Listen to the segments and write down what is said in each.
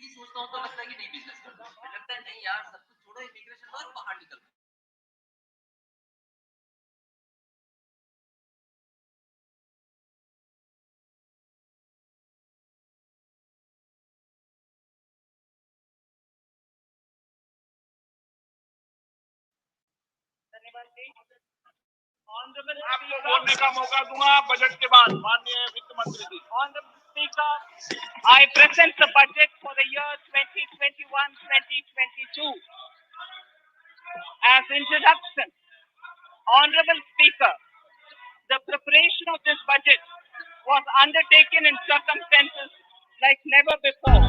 ही सोचता हूँ तो लगता है कि नहीं बिजनेस करना है, फिर लगता है नहीं यार सब कुछ छोड़ो, इमिग्रेशन और बाहर निकल। आपको बोलने का मौका दूंगा बजट के बाद, माननीय वित्त मंत्री जी। Honorable Speaker, I present the budget for the year 2021-2022. As introduction, Honorable Speaker, the preparation of this budget was undertaken in circumstances like never before.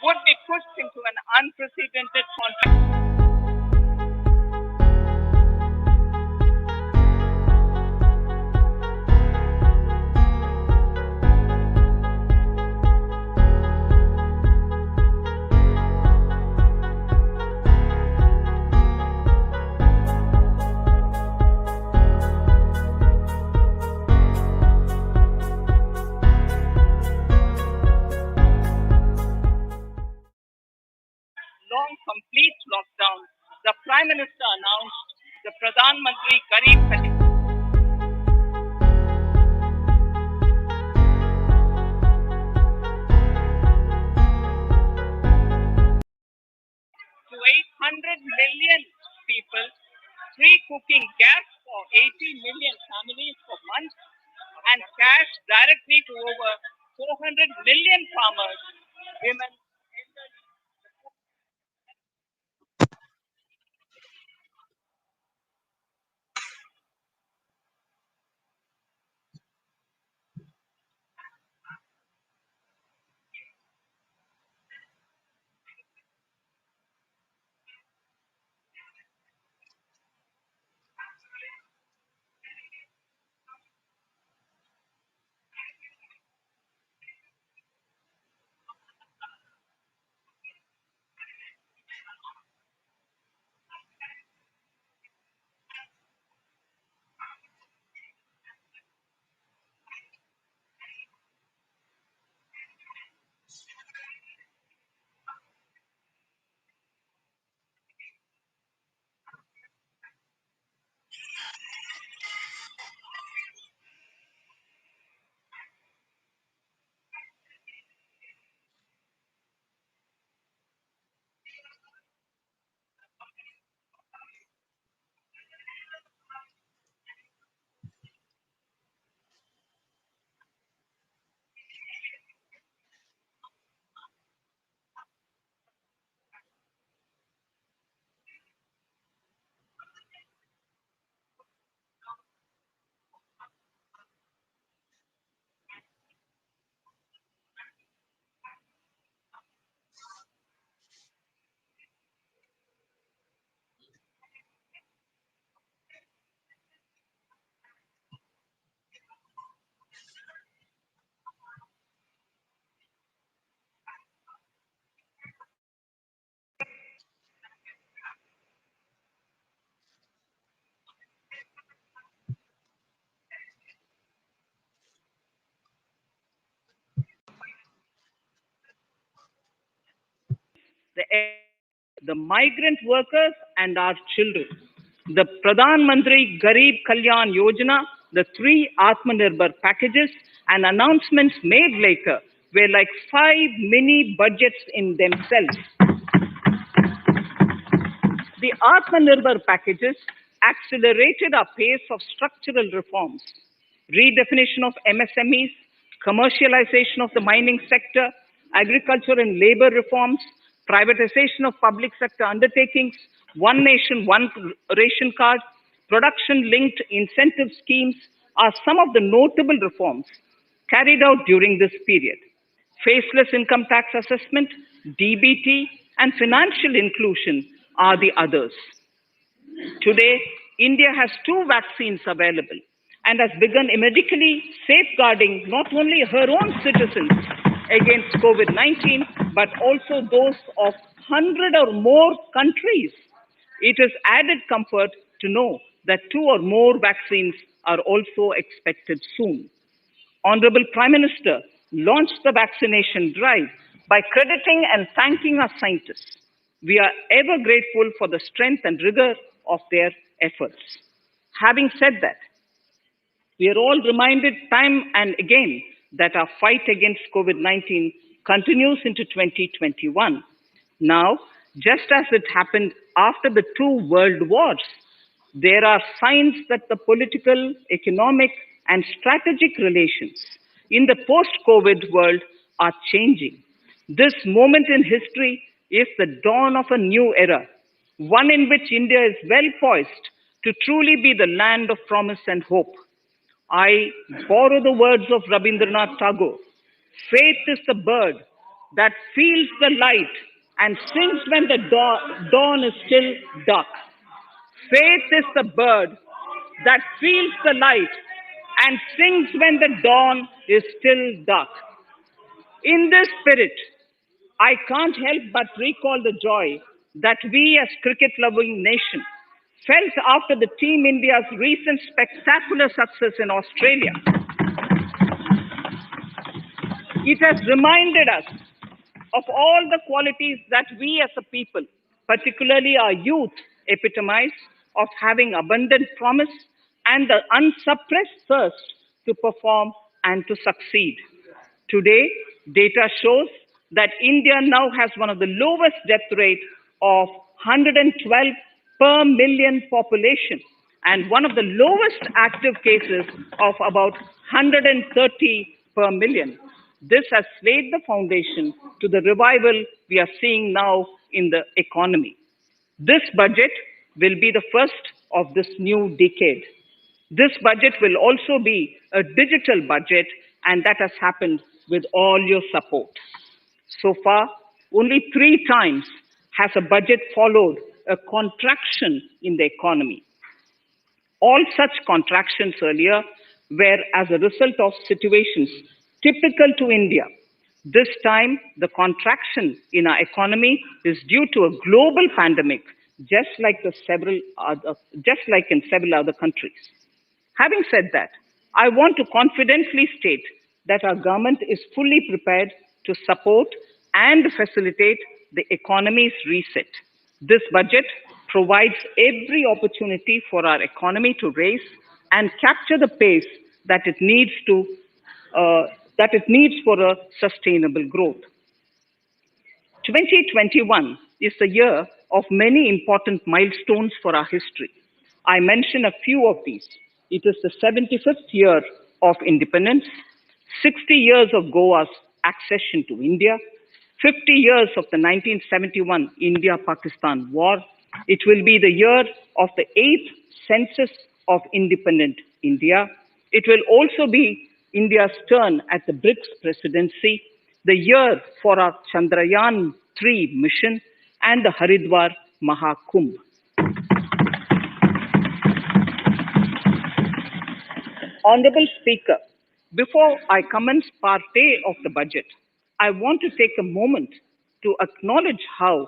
Would be pushed into an unprecedented context. Long complete lockdown, the Prime Minister announced the Pradhan Mantri Garib Kalyan. To 800 million people, free cooking gas for 80 million families for months, and cash directly to over 400 million farmers, women, elderly. The migrant workers and our children. The Pradhan Mantri Garib Kalyan Yojana, the three Atmanirbhar packages, and announcements made later were like 5 mini budgets in themselves. The Atmanirbhar packages accelerated our pace of structural reforms, redefinition of MSMEs, commercialization of the mining sector, agriculture and labor reforms, privatization of public sector undertakings, one nation, one ration card, production-linked incentive schemes are some of the notable reforms carried out during this period. Faceless income tax assessment, DBT, and financial inclusion are the others. Today, India has 2 vaccines available and has begun medically safeguarding not only her own citizens against COVID-19, but also those of 100 or more countries. It is added comfort to know that 2 or more vaccines are also expected soon. Honorable Prime Minister launched the vaccination drive by crediting and thanking our scientists. We are ever grateful for the strength and rigor of their efforts. Having said that, we are all reminded time and again that our fight against COVID-19 continues into 2021. Now, just as it happened after the 2 world wars, there are signs that the political, economic, and strategic relations in the post-COVID world are changing. This moment in history is the dawn of a new era, one in which India is well poised to truly be the land of promise and hope. I borrow the words of Rabindranath Tagore. Faith is the bird that feels the light and sings when the dawn is still dark. Faith is the bird that feels the light and sings when the dawn is still dark. In this spirit, I can't help but recall the joy that we as cricket-loving nation felt after the Team India's recent spectacular success in Australia. It has reminded us of all the qualities that we as a people, particularly our youth, epitomize of having abundant promise and the unsuppressed thirst to perform and to succeed. Today, data shows that India now has one of the lowest death rate of 112 per million population and one of the lowest active cases of about 130 per million. This has laid the foundation to the revival we are seeing now in the economy. This budget will be the first of this new decade. This budget will also be a digital budget, and that has happened with all your support. So far, only 3 times has a budget followed a contraction in the economy. All such contractions earlier were as a result of situations typical to India. This time, the contraction in our economy is due to a global pandemic, just like in several other countries. Having said that, I want to confidently state that our government is fully prepared to support and facilitate the economy's reset. This budget provides every opportunity for our economy to raise and capture the pace that it needs for a sustainable growth. 2021 is the year of many important milestones for our history. I mention a few of these. It is the 75th year of independence, 60 years of Goa's accession to India, 50 years of the 1971 India-Pakistan War. It will be the year of the 8th census of independent India. It will also be India's turn at the BRICS presidency, the year for our Chandrayaan-3 mission, and the Haridwar Mahakumbh. Honorable Speaker, before I commence Part A of the budget, I want to take a moment to acknowledge how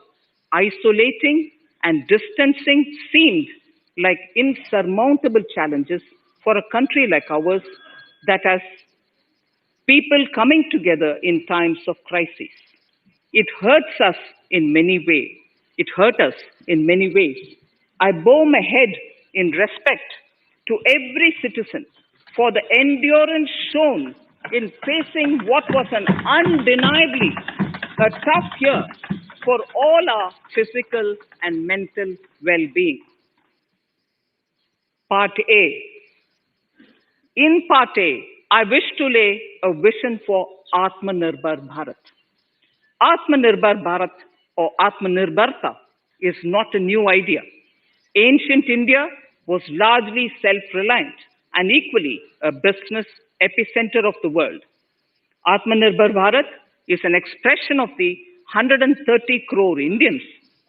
isolating and distancing seemed like insurmountable challenges for a country like ours that has people coming together in times of crisis. It hurts us in many ways. It hurt us in many ways. I bow my head in respect to every citizen for the endurance shown in facing what was an undeniably a tough year for all our physical and mental well-being. Part A. In Part A, I wish to lay a vision for Atmanirbhar Bharat. Atmanirbhar Bharat or Atmanirbharta is not a new idea. Ancient India was largely self-reliant and equally a business epicenter of the world. Atmanirbhar Bharat is an expression of the 130 crore Indians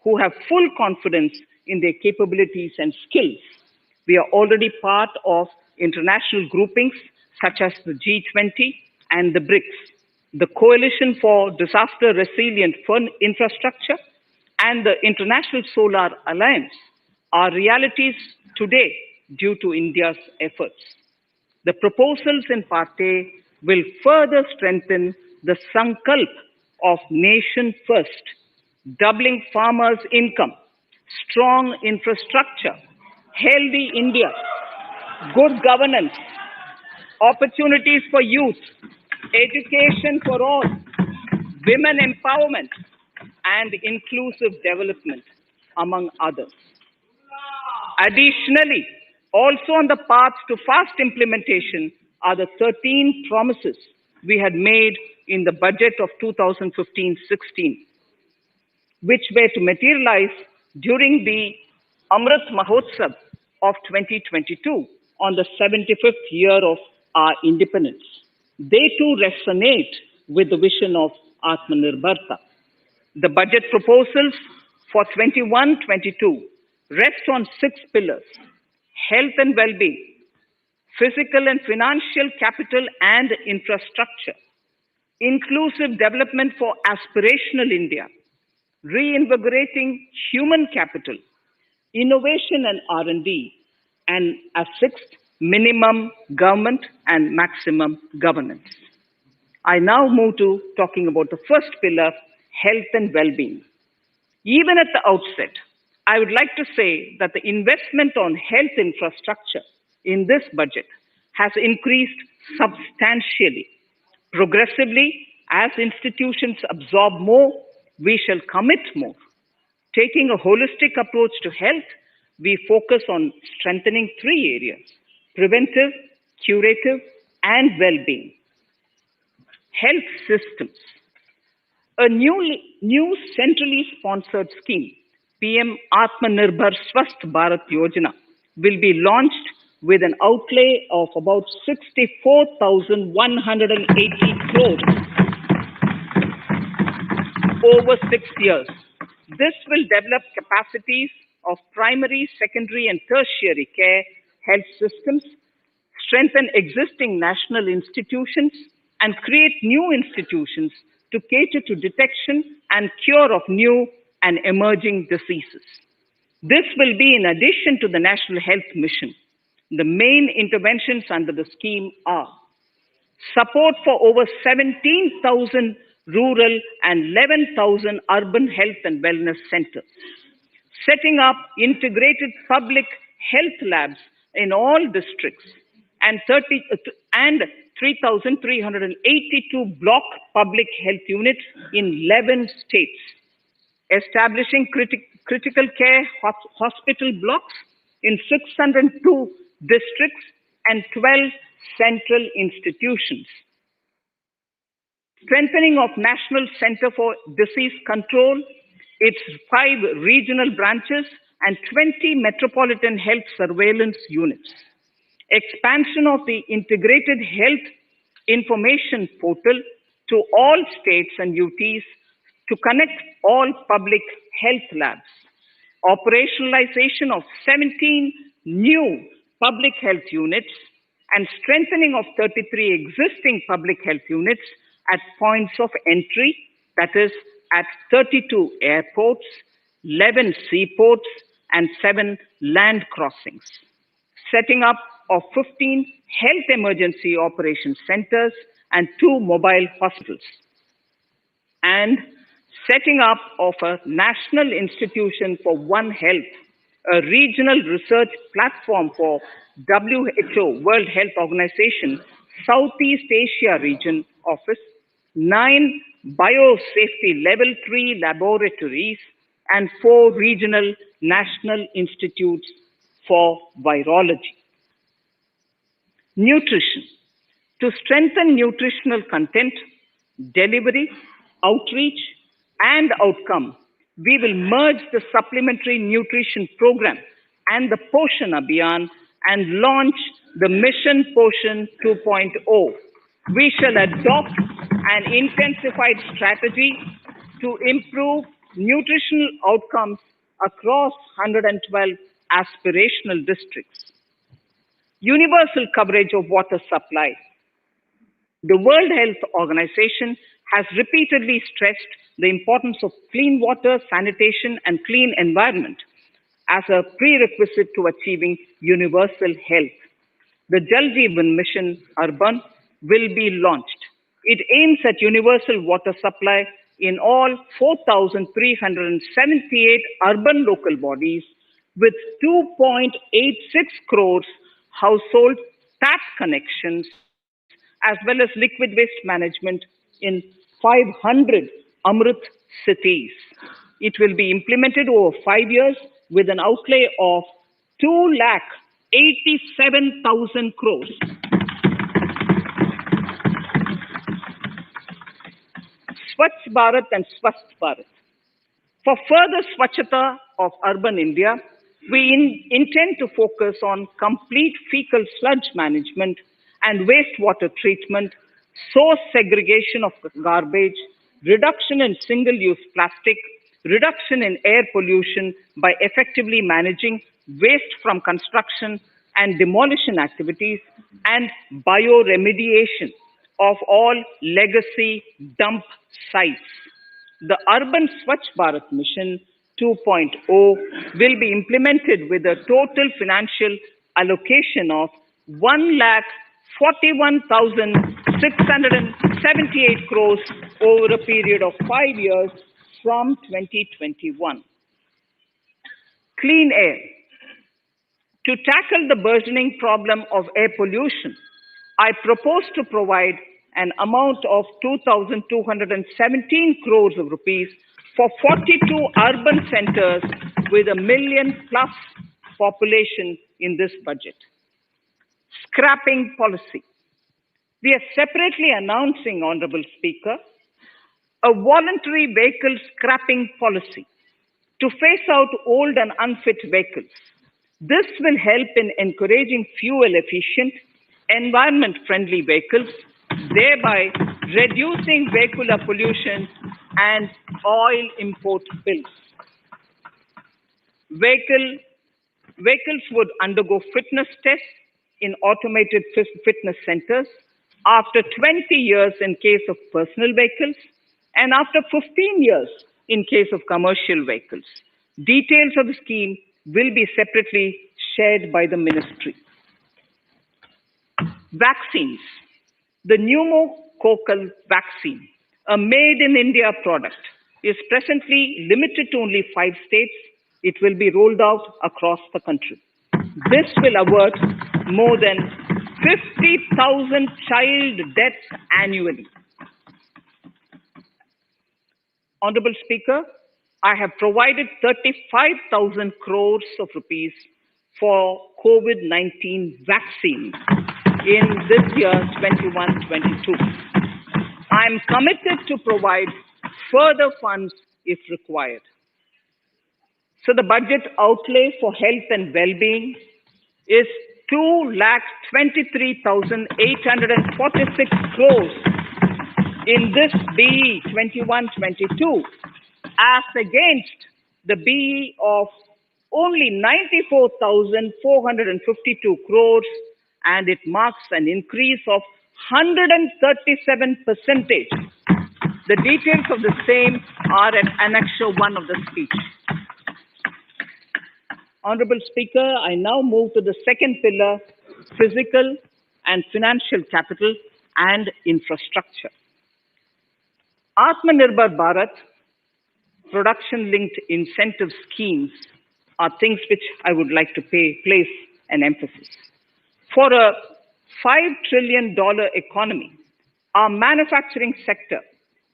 who have full confidence in their capabilities and skills. We are already part of international groupings such as the G20 and the BRICS, the Coalition for Disaster Resilient Infrastructure, and the International Solar Alliance are realities today due to India's efforts. The proposals in Part A will further strengthen the sankalp of nation first, doubling farmers' income, strong infrastructure, healthy India, good governance, opportunities for youth, education for all, women empowerment, and inclusive development, among others. Additionally, also on the path to fast implementation are the 13 promises we had made in the budget of 2015-16, which were to materialize during the Amrit Mahotsav of 2022 on the 75th year of our independence. They too resonate with the vision of Atmanirbharta. The budget proposals for 21-22 rest on 6 pillars: health and well-being, physical and financial capital and infrastructure, inclusive development for aspirational India, reinvigorating human capital, innovation and R&D, and a 6th, minimum government and maximum governance. I now move to talking about the first pillar, health and well-being. Even at the outset, I would like to say that the investment on health infrastructure in this budget has increased substantially. Progressively, as institutions absorb more, we shall commit more. Taking a holistic approach to health, we focus on strengthening 3 areas: preventive, curative, and well-being. Health systems. A new centrally sponsored scheme, PM Atmanirbhar Swasth Bharat Yojana, will be launched with an outlay of about 64,180 crores over 6 years. This will develop capacities of primary, secondary, and tertiary care health systems, strengthen existing national institutions, and create new institutions to cater to detection and cure of new and emerging diseases. This will be in addition to the National Health Mission. The main interventions under the scheme are support for over 17,000 rural and 11,000 urban health and wellness centers, setting up integrated public health labs in all districts, and 3,382 block public health units in 11 states, establishing critical care hospital blocks in 602 districts and 12 central institutions. Strengthening of National Center for Disease Control, its 5 regional branches and 20 metropolitan health surveillance units. Expansion of the integrated health information portal to all states and UTs to connect all public health labs. Operationalization of 17 new public health units and strengthening of 33 existing public health units at points of entry, that is, at 32 airports, 11 seaports, and 7 land crossings. Setting up of 15 health emergency operation centers and 2 mobile hospitals. And setting up of a National Institution for One Health, a regional research platform for WHO, World Health Organization, Southeast Asia Region Office, 9 biosafety level 3 laboratories, and 4 regional national institutes for virology. Nutrition. To strengthen nutritional content, delivery, outreach, and outcome, we will merge the supplementary nutrition program and the Poshan Abhiyan and launch the Mission Poshan 2.0. We shall adopt an intensified strategy to improve nutritional outcomes across 112 aspirational districts. Universal coverage of water supply. The World Health Organization has repeatedly stressed the importance of clean water, sanitation, and clean environment as a prerequisite to achieving universal health. The Jal Jeevan Mission Urban will be launched. It aims at universal water supply in all 4,378 urban local bodies with 2.86 crores household tap connections, as well as liquid waste management in 500 Amrit cities. It will be implemented over 5 years with an outlay of 2,87,000 crores. Swachh Bharat and Swasth Bharat. For further Swachhata of urban India, we intend to focus on complete fecal sludge management and wastewater treatment, source segregation of garbage, reduction in single-use plastic, reduction in air pollution by effectively managing waste from construction and demolition activities, and bioremediation of all legacy dump sites. The Urban Swachh Bharat Mission 2.0 will be implemented with a total financial allocation of 1,41,678 crores over a period of 5 years from 2021. Clean air. To tackle the burgeoning problem of air pollution, I propose to provide an amount of 2,217 crores of rupees for 42 urban centers with a million plus population in this budget. Scrapping policy. We are separately announcing, Honorable Speaker, a voluntary vehicle scrapping policy to phase out old and unfit vehicles. This will help in encouraging fuel-efficient, environment-friendly vehicles, thereby reducing vehicular pollution and oil import bills. Vehicles would undergo fitness tests in automated fitness centers after 20 years in case of personal vehicles and after 15 years in case of commercial vehicles. Details of the scheme will be separately shared by the ministry. Vaccines. The pneumococcal vaccine, a made-in-India product, is presently limited to only 5 states. It will be rolled out across the country. This will avert more than 50,000 child deaths annually. Honorable Speaker, I have provided 35,000 crores of rupees for COVID-19 vaccines in this year 21-22. I am committed to provide further funds if required. So the budget outlay for health and well-being is 2,23,846 crores in this BE 21-22, as against the BE of only 94,452 crores, and it marks an increase of 137%. The details of the same are at Annexure 1 of the speech. Honorable Speaker, I now move to the second pillar, physical and financial capital and infrastructure. Atmanirbhar Bharat, production-linked incentive schemes are things which I would like to place an emphasis. For a $5 trillion economy, our manufacturing sector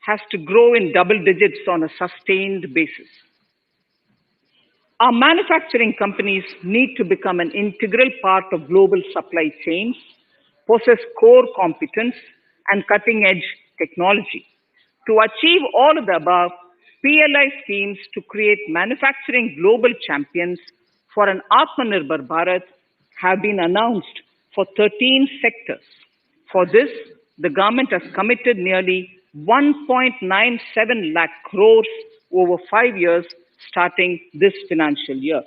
has to grow in double digits on a sustained basis. Our manufacturing companies need to become an integral part of global supply chains, possess core competence and cutting-edge technology. To achieve all of the above, PLI schemes to create manufacturing global champions for an Atmanirbhar Bharat have been announced for 13 sectors. For this, the government has committed nearly 1.97 lakh crores over 5 years starting this financial year.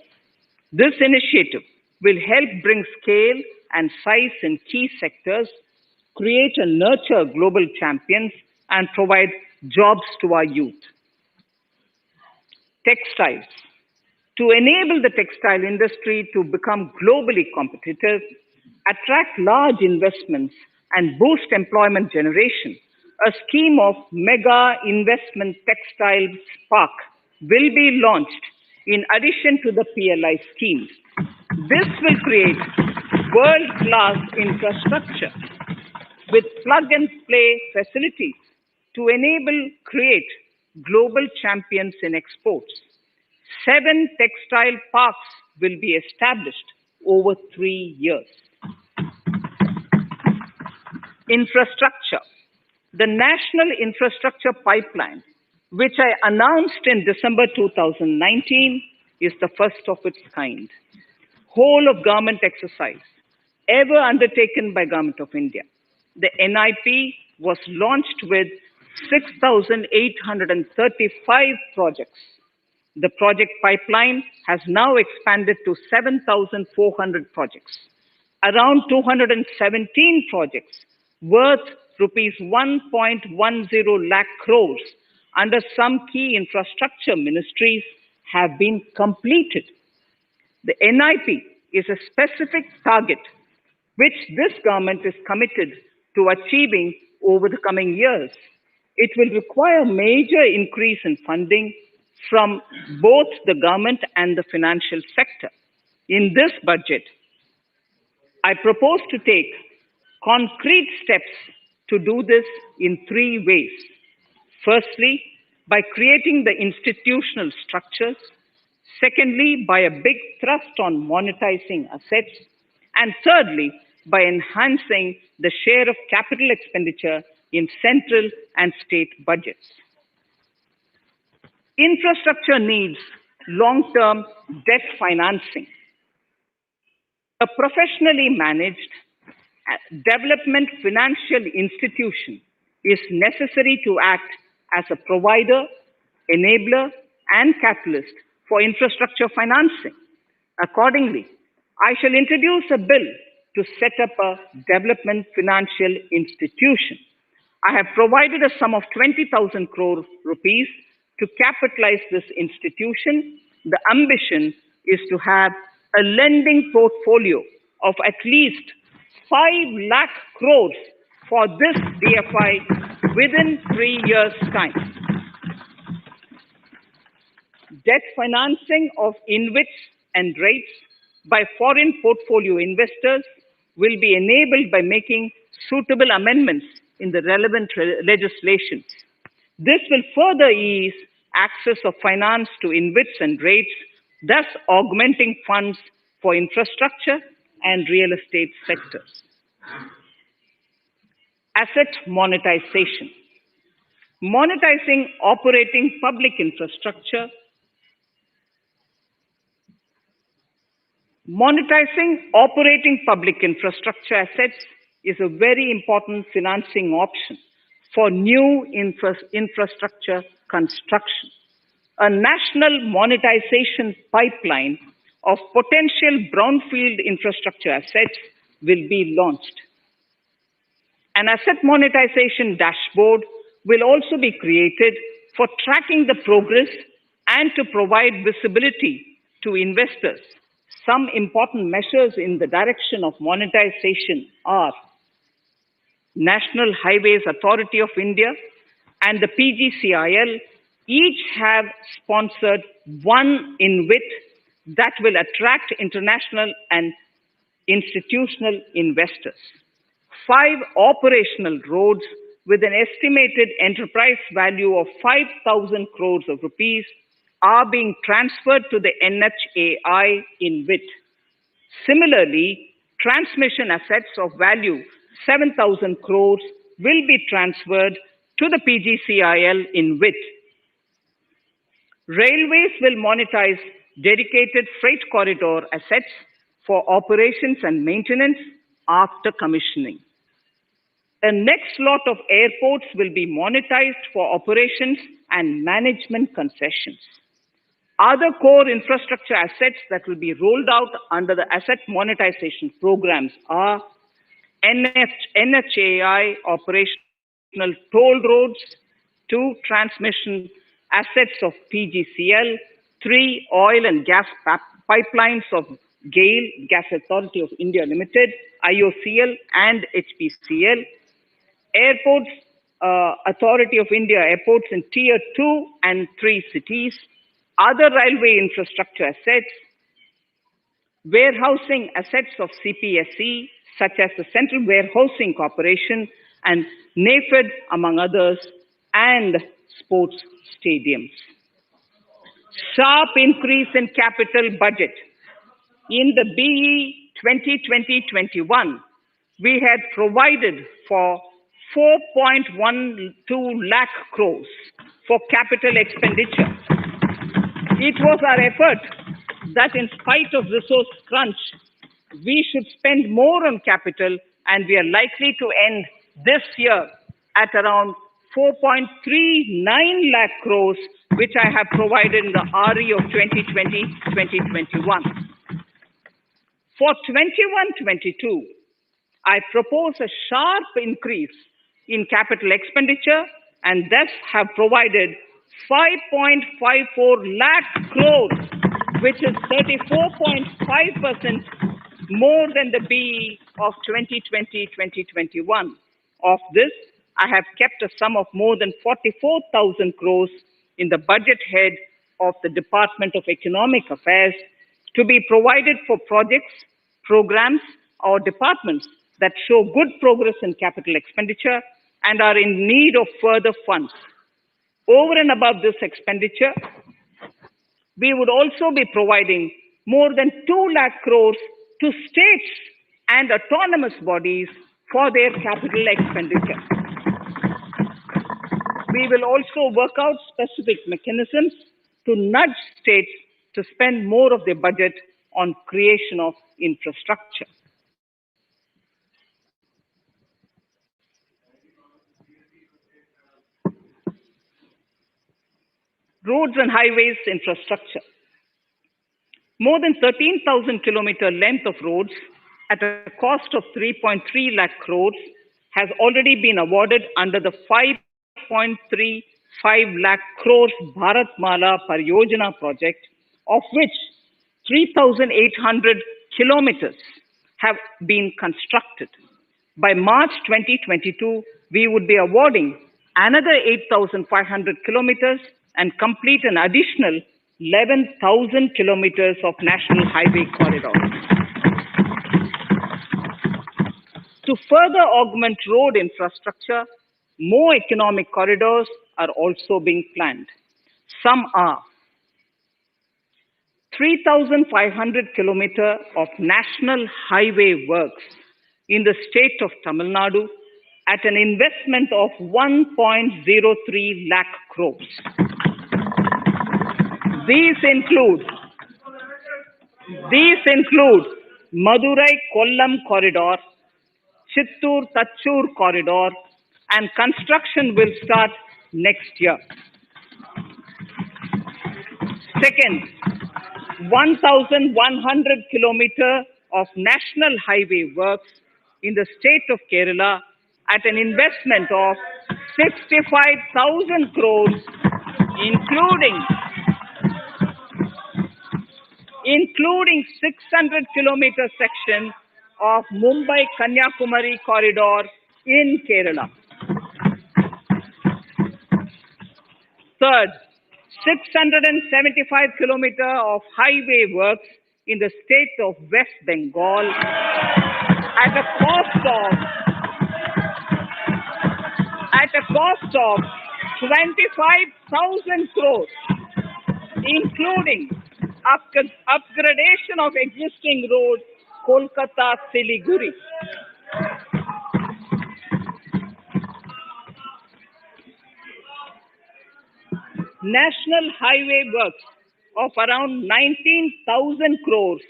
This initiative will help bring scale and size in key sectors, create and nurture global champions, and provide jobs to our youth. Textiles. To enable the textile industry to become globally competitive, attract large investments, and boost employment generation, a scheme of Mega Investment Textiles Park will be launched in addition to the PLI scheme. This will create world-class infrastructure with plug-and-play facilities to create global champions in exports. 7 textile parks will be established over 3 years. Infrastructure. The National Infrastructure Pipeline, which I announced in December 2019, is the first of its kind. Whole of government exercise ever undertaken by Government of India. The NIP was launched with 6,835 projects. The project pipeline has now expanded to 7,400 projects. Around 217 projects worth rupees 1.10 lakh crores under some key infrastructure ministries have been completed. The NIP is a specific target which this government is committed to achieving over the coming years. It will require major increase in funding from both the government and the financial sector. In this budget, I propose to take concrete steps to do this in 3 ways. Firstly, by creating the institutional structures. Secondly, by a big thrust on monetizing assets. And thirdly, by enhancing the share of capital expenditure in central and state budgets. Infrastructure needs long-term debt financing. A professionally managed development financial institution is necessary to act as a provider, enabler, and catalyst for infrastructure financing. Accordingly, I shall introduce a bill to set up a development financial institution. I have provided a sum of 20,000 crore rupees to capitalize this institution. The ambition is to have a lending portfolio of at least 5 lakh crores for this DFI within 3 years' time. Debt financing of InvITs and REITs by foreign portfolio investors will be enabled by making suitable amendments in the relevant legislation. This will further ease access of finance to InvITs and REITs, thus augmenting funds for infrastructure and real estate sectors. Asset monetization. Monetizing operating public infrastructure. Monetizing operating public infrastructure assets is a very important financing option for new infrastructure construction. A national monetization pipeline of potential brownfield infrastructure assets will be launched. An asset monetization dashboard will also be created for tracking the progress and to provide visibility to investors. Some important measures in the direction of monetization are National Highways Authority of India and the PGCIL each have sponsored one InvIT that will attract international and institutional investors. 5 operational roads with an estimated enterprise value of 5,000 crores of rupees are being transferred to the NHAI InvIT. Similarly, transmission assets of value 7,000 crores will be transferred to the PGCIL InvIT. Railways will monetize dedicated freight corridor assets for operations and maintenance after commissioning. A next lot of airports will be monetized for operations and management concessions. Other core infrastructure assets that will be rolled out under the asset monetization programs are NHAI operational toll roads, 2 transmission assets of PGCL, 3 oil and gas pipelines of GAIL, Gas Authority of India Limited, IOCL and HPCL, Airports Authority of India airports in tier 2 and 3 cities, other railway infrastructure assets, warehousing assets of CPSE, such as the Central Warehousing Corporation and NAFED, among others, and sports stadiums. Sharp increase in capital budget. In the BE 2020-21, we had provided for 4.12 lakh crores for capital expenditure. It was our effort that in spite of resource crunch, we should spend more on capital, and we are likely to end this year at around 4.39 lakh crores, which I have provided in the RE of 2020-2021. For 21-22, I propose a sharp increase in capital expenditure and thus have provided 5.54 lakh crores, which is 34.5% more than the BE of 2020-2021. Of this, I have kept a sum of more than 44,000 crores in the budget head of the Department of Economic Affairs to be provided for projects, programs, or departments that show good progress in capital expenditure and are in need of further funds. Over and above this expenditure, we would also be providing more than 2 lakh crores to states and autonomous bodies for their capital expenditure. We will also work out specific mechanisms to nudge states to spend more of their budget on creation of infrastructure. Roads and highways infrastructure. More than 13,000 kilometer length of roads at a cost of 3.3 lakh crores has already been awarded under the 5.35 lakh crores Bharatmala Pariyojana project, of which 3,800 kilometers have been constructed. By March 2022, we would be awarding another 8,500 kilometers and complete an additional 11,000 kilometers of national highway corridors. To further augment road infrastructure, more economic corridors are also being planned. Some are 3,500 kilometers of national highway works in the state of Tamil Nadu at an investment of 1.03 lakh crores. These include Madurai-Kollam corridor, Chittoor-Tachur corridor, and construction will start next year. Second, 1,100 kilometers of national highway works in the state of Kerala at an investment of 65,000 crores, including 600 kilometer section of Mumbai-Kanyakumari corridor in Kerala. Third, 675 kilometers of highway works in the state of West Bengal at a cost of 25,000 crores, including upgradation of existing road Kolkata-Siliguri. National highway works of around 19,000 crores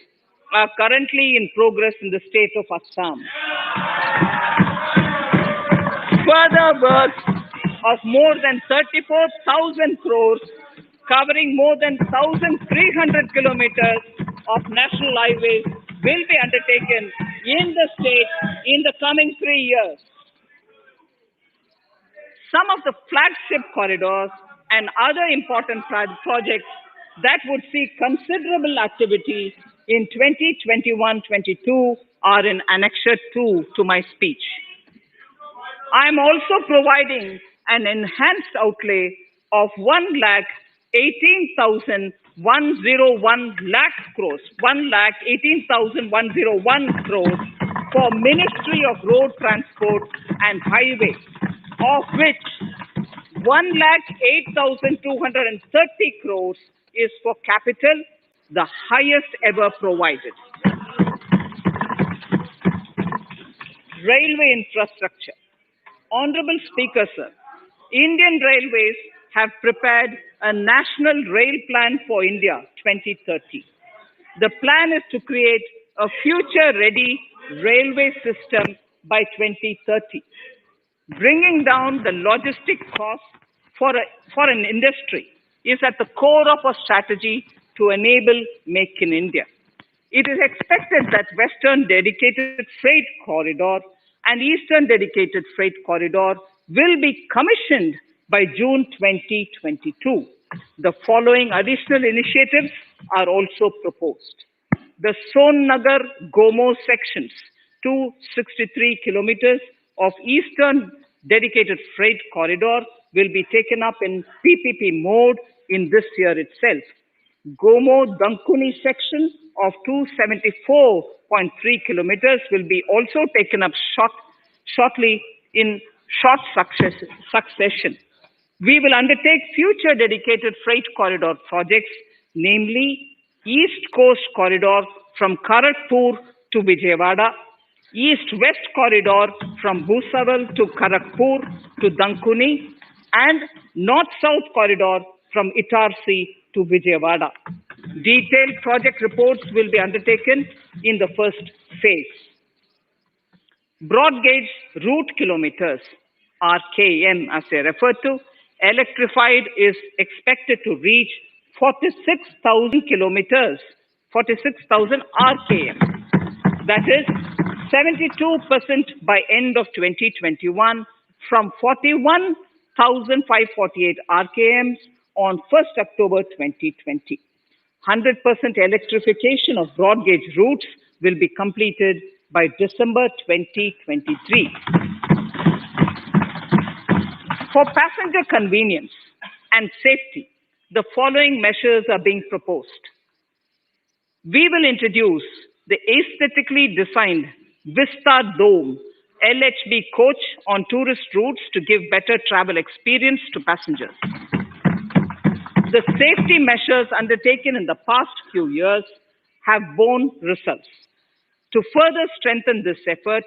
are currently in progress in the state of Assam. further works of more than 34,000 crores covering more than 1,300 kilometers of national highways will be undertaken in the state in the coming 3 years. Some of the flagship corridors and other important projects that would see considerable activity in 2021-22 are in Annexure 2 to my speech. I am also providing an enhanced outlay of 1,18,101 lakh crores, 1,18,101 crores for Ministry of Road Transport and Highways, of which 1,08,230 crores is for capital, the highest ever provided. Railway infrastructure. Honorable Speaker, sir, Indian Railways have prepared a National Rail Plan for India 2030. The plan is to create a future-ready railway system by 2030. Bringing down the logistic costs for an industry is at the core of our strategy to enable Make in India. It is expected that Western Dedicated Freight Corridor and Eastern Dedicated Freight Corridor will be commissioned by June 2022. The following additional initiatives are also proposed. The Sonnagar-Gomo sections, 263 kilometers of Eastern Dedicated Freight Corridor will be taken up in PPP mode in this year itself. Gomo-Dankuni section of 274.3 kilometers will be also taken up shortly in short succession. We will undertake future dedicated freight corridor projects, namely East Coast Corridor from Kharagpur to Vijayawada, East-West Corridor from Bhusawal to Kharagpur to Dankuni, and North-South Corridor from Itarsi to Vijayawada. Detailed project reports will be undertaken in the first phase. Broad gauge route kilometers, RKM as they refer to, electrified is expected to reach 46,000 kilometers, 46,000 RKM. That is 72% by end of 2021 from 41,548 RKMs on 1st October 2020. 100% electrification of broad gauge routes will be completed by December 2023. For passenger convenience and safety, the following measures are being proposed. We will introduce the aesthetically designed Vista Dome LHB coach on tourist routes to give better travel experience to passengers. The safety measures undertaken in the past few years have borne results. To further strengthen this effort,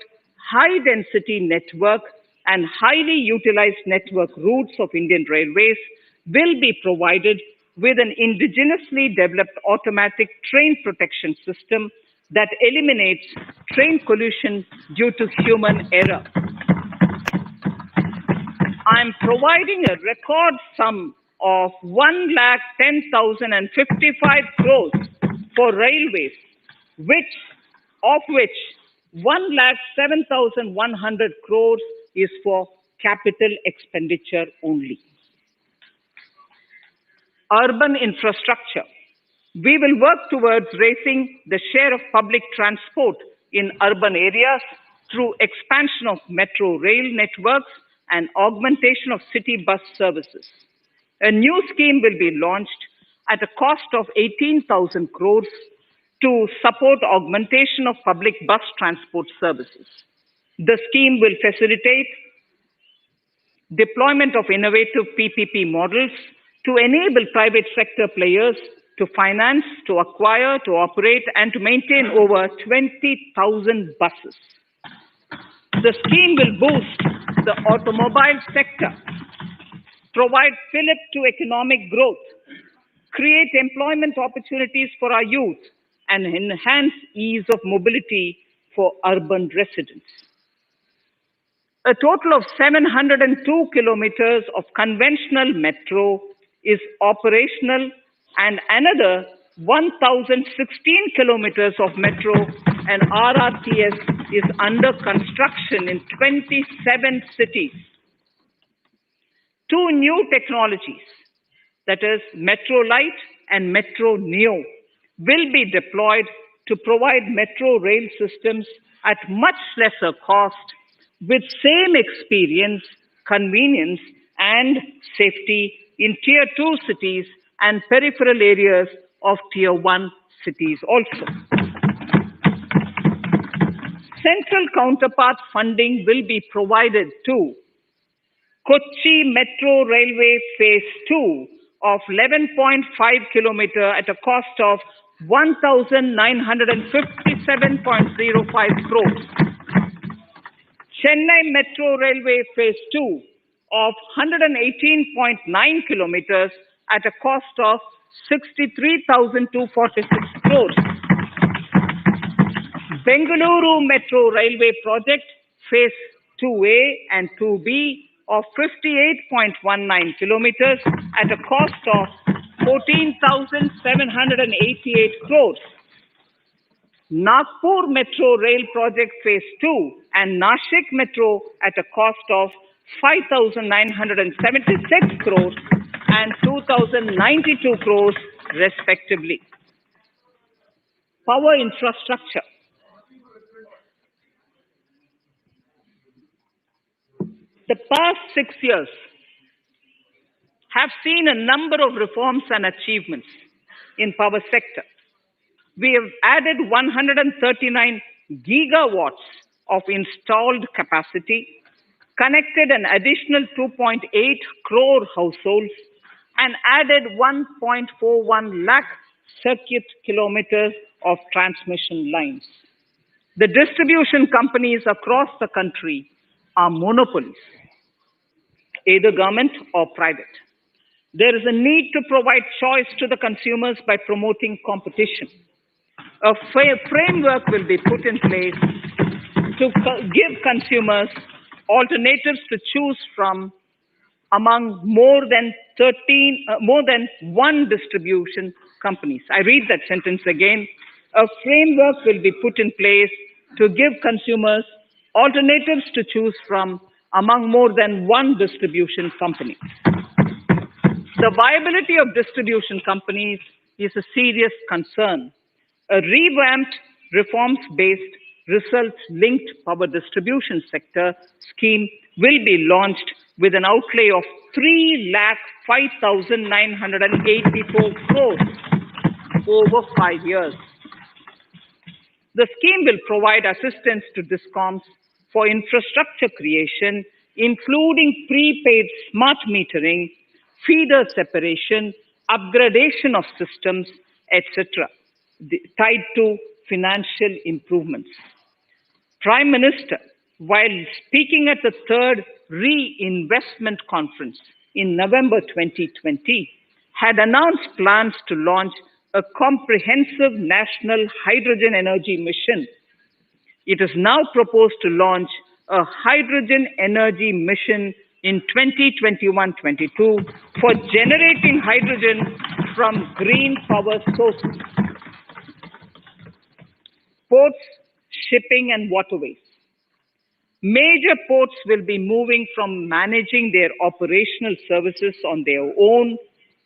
high-density network and highly utilized network routes of Indian Railways will be provided with an indigenously developed automatic train protection system that eliminates train collision due to human error. I am providing a record sum of 1,10,055 crores for railways, of which 1,07,100 crores is for capital expenditure only. Urban infrastructure. We will work towards raising the share of public transport in urban areas through expansion of metro rail networks and augmentation of city bus services. A new scheme will be launched at a cost of 18,000 crores to support augmentation of public bus transport services. The scheme will facilitate deployment of innovative PPP models to enable private sector players to finance, to acquire, to operate, and to maintain over 20,000 buses. The scheme will boost the automobile sector, provide fillip to economic growth, create employment opportunities for our youth, and enhance ease of mobility for urban residents. A total of 702 kilometers of conventional metro is operational and another 1,016 kilometers of metro and RRTS is under construction in 27 cities. Two new technologies, that is Metro Light and Metro Neo, will be deployed to provide metro rail systems at much lesser cost with same experience, convenience, and safety in Tier 2 cities and peripheral areas of Tier 1 cities also. Central counterpart funding will be provided to Kochi Metro Railway Phase 2 of 11.5 kilometer at a cost of 1,957.05 crores. Chennai Metro Railway Phase 2 of 118.9 kilometers at a cost of 63,246 crores. Bengaluru Metro Railway Project Phase 2A and 2B of 58.19 kilometers at a cost of 14,788 crores. Nagpur Metro Rail Project Phase 2 and Nashik Metro at a cost of 5,976 crores and 2,092 crores respectively. Power infrastructure. The past 6 years have seen a number of reforms and achievements in power sector. We have added 139 gigawatts of installed capacity, connected an additional 2.8 crore households, and added 1.41 lakh circuit kilometers of transmission lines. The distribution companies across the country are monopolies, either government or private. There is a need to provide choice to the consumers by promoting competition. A framework will be put in place to give consumers alternatives to choose from among more than one distribution companies. I read that sentence again. A framework will be put in place to give consumers alternatives to choose from among more than one distribution company. The viability of distribution companies is a serious concern. A revamped, reforms-based, results-linked power distribution sector scheme will be launched with an outlay of 3,05,984 crores over 5 years. The scheme will provide assistance to DISCOMs for infrastructure creation, including prepaid smart metering, feeder separation, upgradation of systems, etc., tied to financial improvements. Prime Minister, while speaking at the third reinvestment conference in November 2020, had announced plans to launch a comprehensive national hydrogen energy mission. It is now proposed to launch a hydrogen energy mission in 2021-22 for generating hydrogen from green power sources. Ports, shipping and waterways. Major ports will be moving from managing their operational services on their own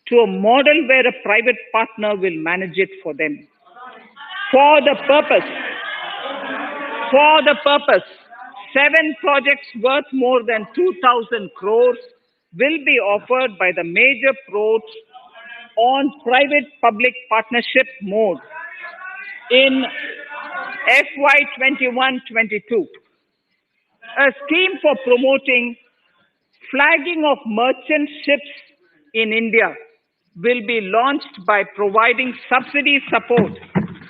to a model where a private partner will manage it for them. For the purpose, 7 projects worth more than 2,000 crores will be offered by the major ports on private-public partnership mode in FY 21-22. A scheme for promoting flagging of merchant ships in India will be launched by providing subsidy support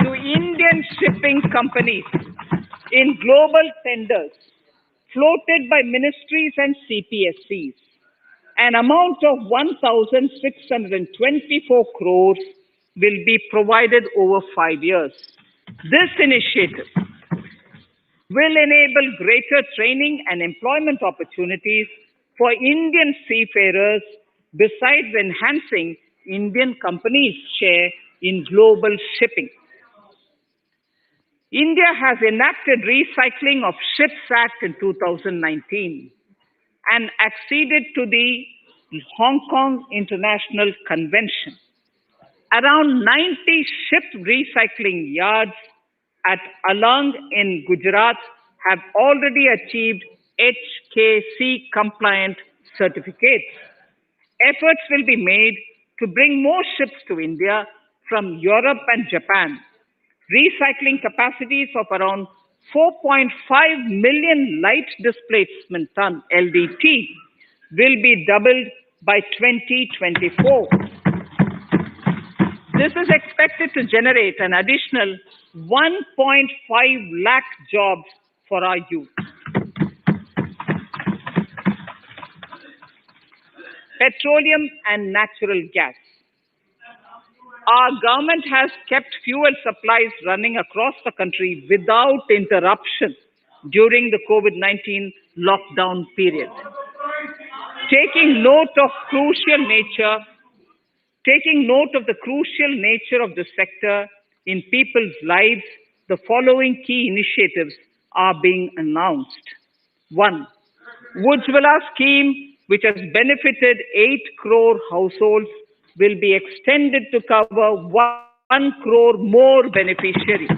to Indian shipping companies in global tenders floated by ministries and CPSCs. An amount of 1,624 crores will be provided over 5 years. This initiative will enable greater training and employment opportunities for Indian seafarers, besides enhancing Indian companies' share in global shipping. India has enacted Recycling of Ships Act in 2019 and acceded to the Hong Kong International Convention. Around 90 ship recycling yards at Alang in Gujarat have already achieved HKC compliant certificates. Efforts will be made to bring more ships to India from Europe and Japan. Recycling capacities of around 4.5 million light displacement ton LDT will be doubled by 2024. This is expected to generate an additional 1.5 lakh jobs for our youth. Petroleum and natural gas. Our government has kept fuel supplies running across the country without interruption during the COVID-19 lockdown period. Taking note of the crucial nature of the sector in people's lives, the following key initiatives are being announced. 1. Ujjwala scheme, which has benefited 8 crore households, will be extended to cover 1 crore more beneficiaries.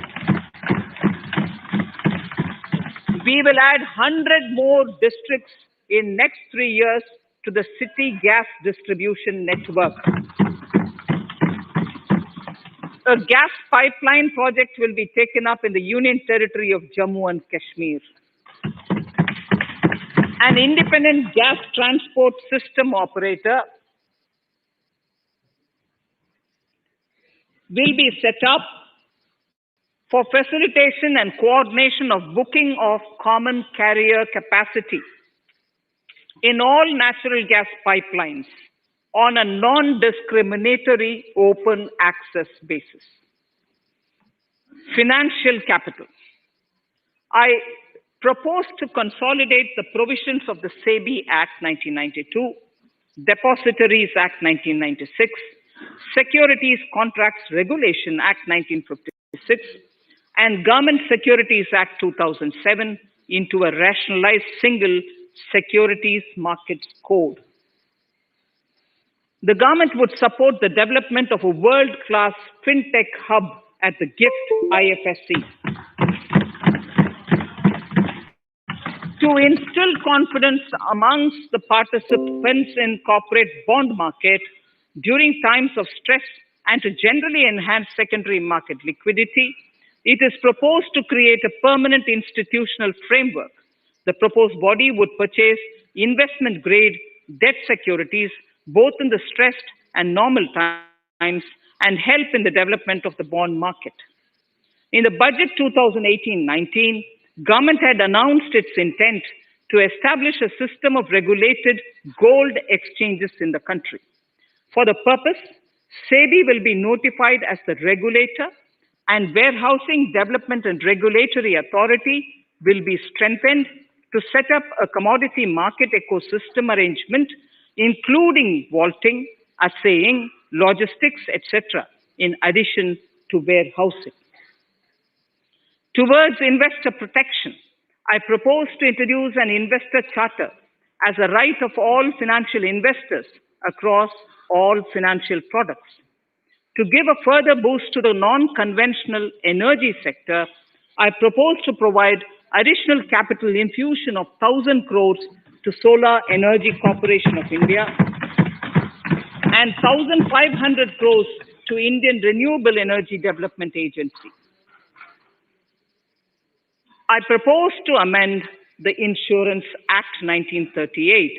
We will add 100 more districts in next 3 years to the city gas distribution network. A gas pipeline project will be taken up in the Union Territory of Jammu and Kashmir. An independent gas transport system operator will be set up for facilitation and coordination of booking of common carrier capacity in all natural gas pipelines on a non-discriminatory open access basis. Financial capital. I propose to consolidate the provisions of the SEBI Act 1992, Depositories Act 1996, Securities Contracts Regulation Act 1956, and Government Securities Act 2007 into a rationalized single securities markets code. The government would support the development of a world-class fintech hub at the GIFT IFSC. To instill confidence amongst the participants in corporate bond market during times of stress and to generally enhance secondary market liquidity, it is proposed to create a permanent institutional framework. The proposed body would purchase investment-grade debt securities both in the stressed and normal times and help in the development of the bond market. In the budget 2018-19, government had announced its intent to establish a system of regulated gold exchanges in the country. For the purpose, SEBI will be notified as the regulator, and Warehousing Development and Regulatory Authority will be strengthened to set up a commodity market ecosystem arrangement, including vaulting, assaying, logistics, etc., in addition to warehousing. Towards investor protection, I propose to introduce an investor charter as a right of all financial investors across all financial products. To give a further boost to the non-conventional energy sector, I propose to provide additional capital infusion of 1,000 crores to Solar Energy Corporation of India and 1,500 crores to Indian Renewable Energy Development Agency. I propose to amend the Insurance Act 1938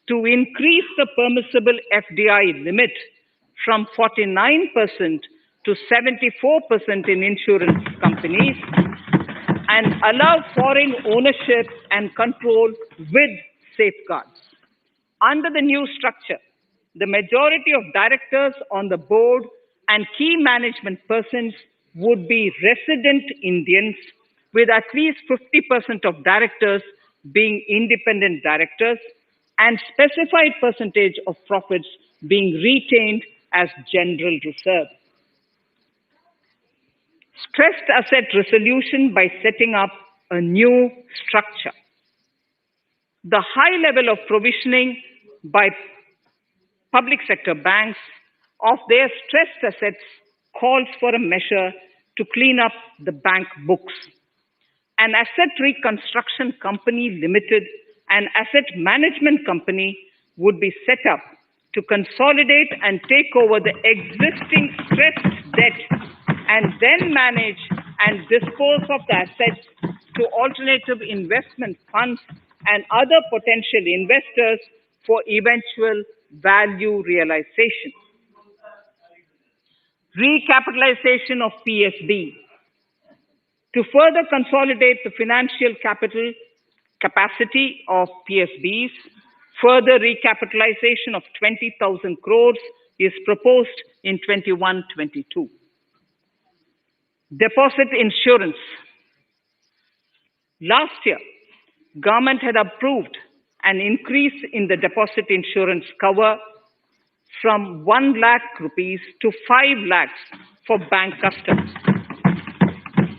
to increase the permissible FDI limit from 49% to 74% in insurance companies and allow foreign ownership and control with safeguards. Under the new structure, the majority of directors on the board and key management persons would be resident Indians with at least 50% of directors being independent directors and specified percentage of profits being retained as general reserve. Stressed asset resolution by setting up a new structure. The high level of provisioning by public sector banks of their stressed assets calls for a measure to clean up the bank books. An asset reconstruction company limited, an asset management company would be set up to consolidate and take over the existing stressed debt and then manage and dispose of the assets to alternative investment funds and other potential investors for eventual value realization. Recapitalization of PSB. To further consolidate the financial capital capacity of PSBs, further recapitalization of 20,000 crores is proposed in 21-22. Deposit insurance. Last year, government had approved an increase in the deposit insurance cover from 1 lakh rupees to 5 lakhs for bank customers.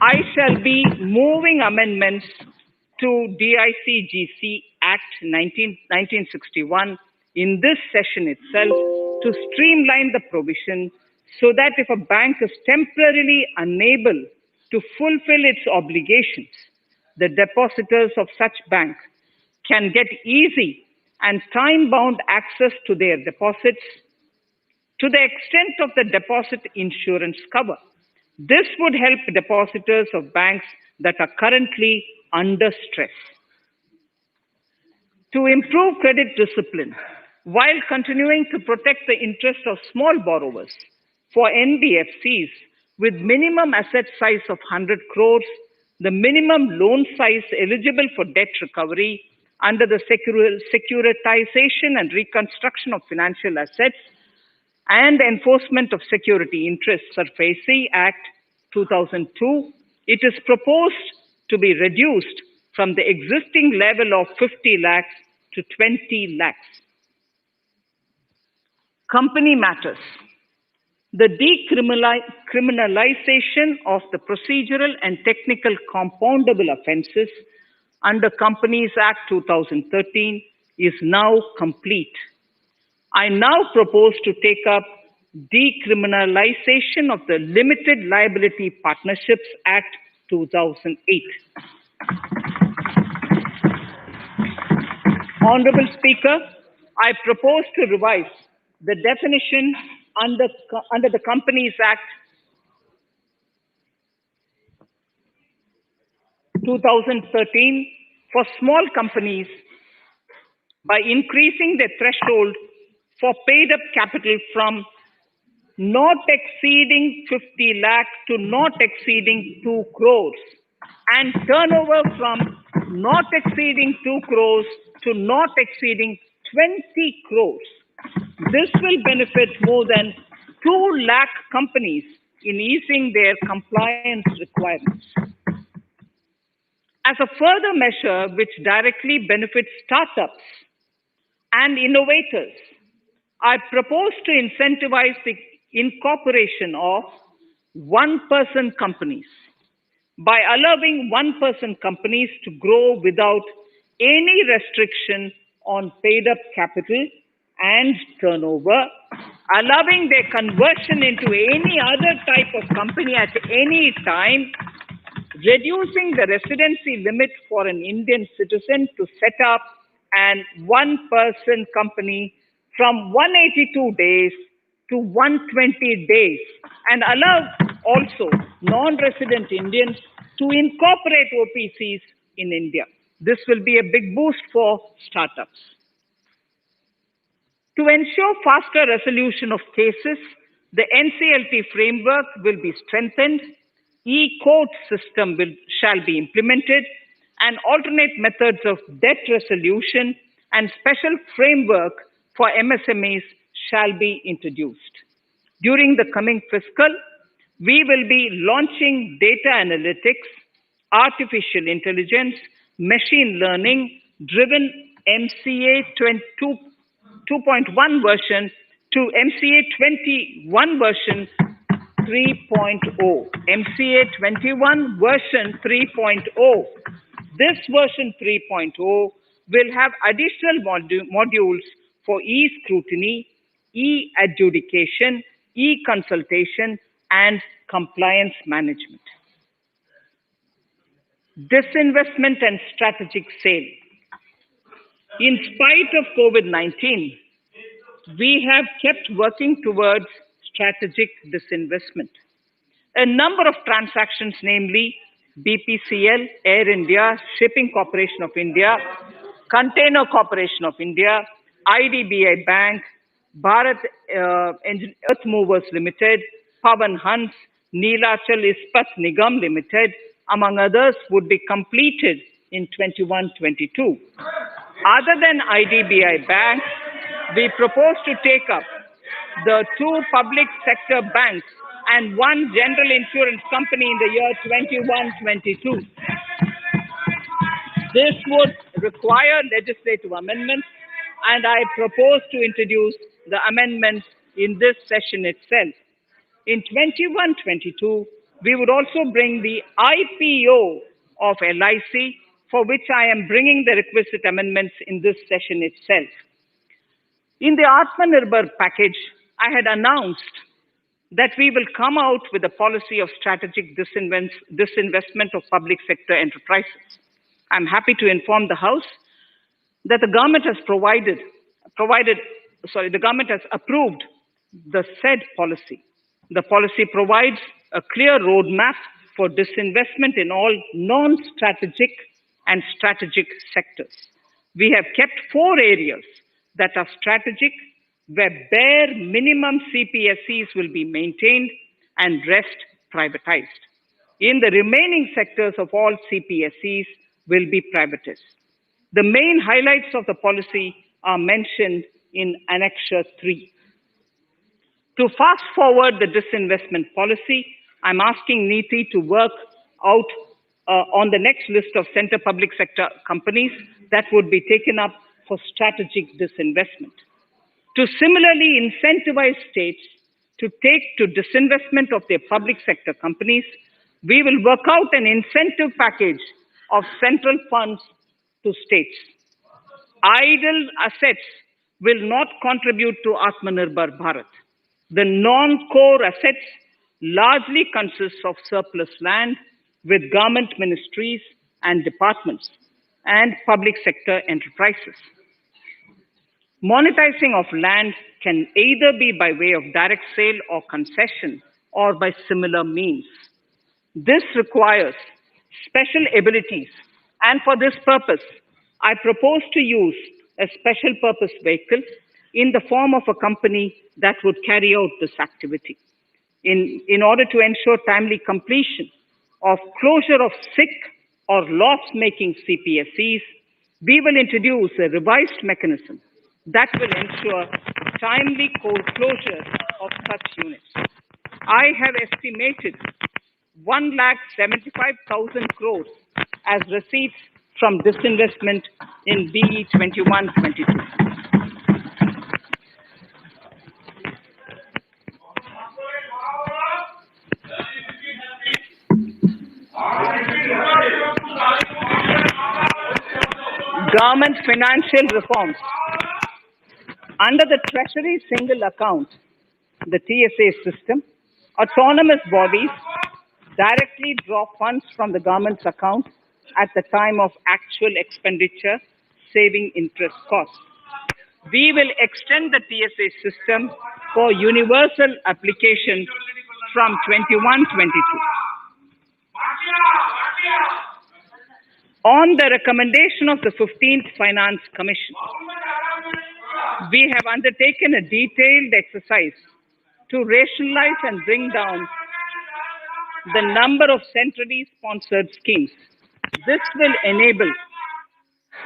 I shall be moving amendments to DICGC Act 1961 in this session itself to streamline the provision so that if a bank is temporarily unable to fulfill its obligations, the depositors of such bank can get easy and time-bound access to their deposits to the extent of the deposit insurance cover. This would help depositors of banks that are currently under stress. To improve credit discipline, while continuing to protect the interest of small borrowers, for NBFCs with minimum asset size of 100 crores, the minimum loan size eligible for debt recovery under the Securitization and Reconstruction of Financial Assets and Enforcement of Security Interests, SARFAESI Act 2002, it is proposed to be reduced from the existing level of 50 lakhs to 20 lakhs. Company matters. The decriminalization of the procedural and technical compoundable offenses under Companies Act 2013 is now complete. I now propose to take up decriminalization of the Limited Liability Partnerships Act 2008. Honorable Speaker, I propose to revise the definition under the Companies Act 2013 for small companies by increasing the threshold for paid-up capital from not exceeding 50 lakh to not exceeding 2 crores and turnover from not exceeding 2 crores to not exceeding 20 crores. This will benefit more than 2 lakh companies in easing their compliance requirements. As a further measure which directly benefits startups and innovators, I propose to incentivize the incorporation of one-person companies by allowing one-person companies to grow without any restriction on paid-up capital and turnover, allowing their conversion into any other type of company at any time, reducing the residency limit for an Indian citizen to set up an one-person company from 182 days to 120 days, and allow also non-resident Indians to incorporate OPCs in India. This will be a big boost for startups. To ensure faster resolution of cases, the NCLT framework will be strengthened, e-court system shall be implemented, and alternate methods of debt resolution and special framework for MSMEs shall be introduced. During the coming fiscal, we will be launching data analytics, artificial intelligence, machine learning driven MCA 2.1 version to MCA 21 version 3.0. MCA 21 version 3.0. This version 3.0 will have additional modules for e-scrutiny, e-adjudication, e-consultation, and compliance management. Disinvestment and strategic sale. In spite of COVID-19, we have kept working towards strategic disinvestment. A number of transactions, namely BPCL, Air India, Shipping Corporation of India, Container Corporation of India, IDBI Bank, Bharat Earth Movers Limited, Pawan Hans, Neelachal Ispat Nigam Limited, among others, would be completed in 21-22. Other than IDBI Bank, we propose to take up the 2 public sector banks and 1 general insurance company in the year 21-22. This would require legislative amendments, and I propose to introduce the amendments in this session itself. In 21-22, we would also bring the IPO of LIC, for which I am bringing the requisite amendments in this session itself. In the Atmanirbhar package, I had announced that we will come out with a policy of strategic disinvestment of public sector enterprises. I'm happy to inform the House that the government has the government has approved the said policy. The policy provides a clear roadmap for disinvestment in all non-strategic and strategic sectors. We have kept 4 areas that are strategic, where bare minimum CPSEs will be maintained and rest privatized. In the remaining sectors of all CPSEs will be privatized. The main highlights of the policy are mentioned in Annexure 3. To fast forward the disinvestment policy, I'm asking NITI to work out on the next list of center public sector companies that would be taken up for strategic disinvestment. To similarly incentivize states to take to disinvestment of their public sector companies, we will work out an incentive package of central funds to states. Idle assets will not contribute to Atmanirbhar Bharat. The non-core assets largely consist of surplus land with government ministries and departments and public sector enterprises. Monetizing of land can either be by way of direct sale or concession or by similar means. This requires special abilities, and for this purpose, I propose to use a special purpose vehicle in the form of a company that would carry out this activity. In order to ensure timely completion of closure of sick or loss-making CPSEs, we will introduce a revised mechanism that will ensure timely closure of such units. I have estimated 1,75,000 crores as receipts from disinvestment in BE 21-22. Government financial reforms. Under the Treasury Single Account, the TSA system, autonomous bodies directly draw funds from the government's account at the time of actual expenditure, saving interest costs. We will extend the TSA system for universal application from 21-22. On the recommendation of the 15th Finance Commission, we have undertaken a detailed exercise to rationalize and bring down the number of centrally sponsored schemes. This will enable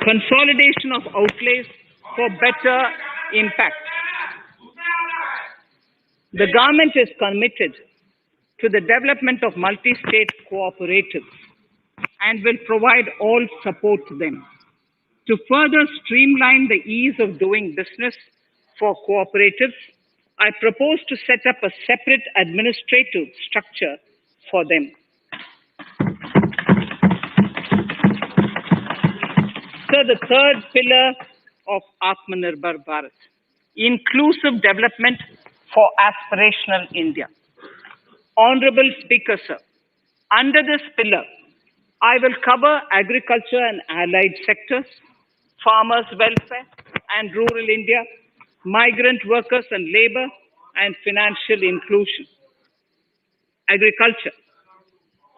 consolidation of outlays for better impact. The government is committed to the development of multi-state cooperatives and will provide all support to them. To further streamline the ease of doing business for cooperatives, I propose to set up a separate administrative structure for them. So the third pillar of Atmanirbhar Bharat, inclusive development for aspirational India. Honorable Speaker, sir, under this pillar, I will cover agriculture and allied sectors, farmers' welfare and rural India, migrant workers and labor, and financial inclusion. Agriculture.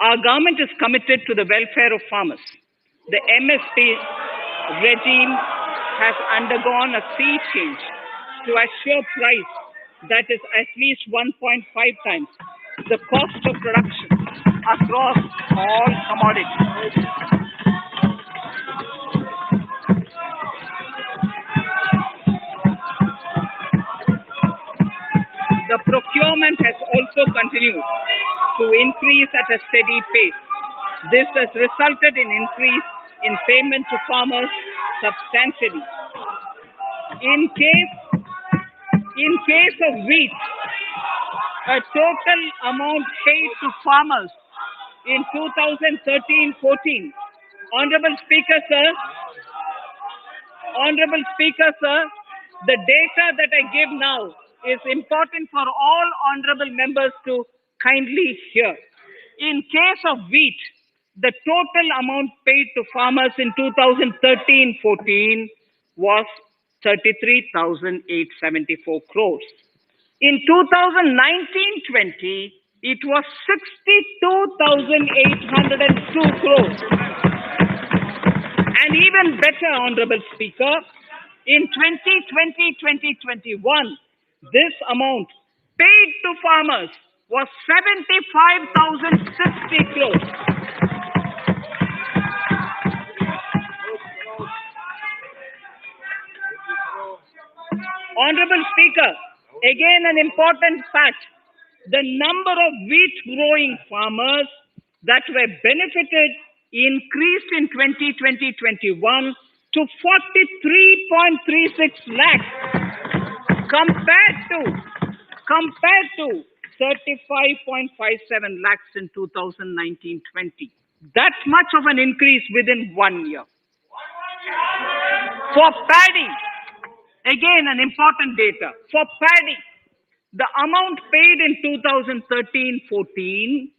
Our government is committed to the welfare of farmers. The MSP regime has undergone a sea change to assure price that is at least 1.5 times the cost of production across all commodities. The procurement has also continued to increase at a steady pace. This has resulted in increase in payment to farmers substantially. In case of wheat, a total amount paid to farmers in 2013-14. Honorable Speaker, sir, the data that I give now is important for all honorable members to kindly hear. In case of wheat, the total amount paid to farmers in 2013-14 was 33,874 crores. In 2019-20, it was 62,802 crores. And even better, Honorable Speaker, in 2020-2021, this amount paid to farmers was 75,060 crores. Honorable Speaker, again an important fact, the number of wheat growing farmers that were benefited increased in 2020-21 to 43.36 lakhs compared to 35.57 lakhs in 2019-20. That much of an increase within 1 year. For paddy, again an important data. For paddy, the amount paid in 2013-14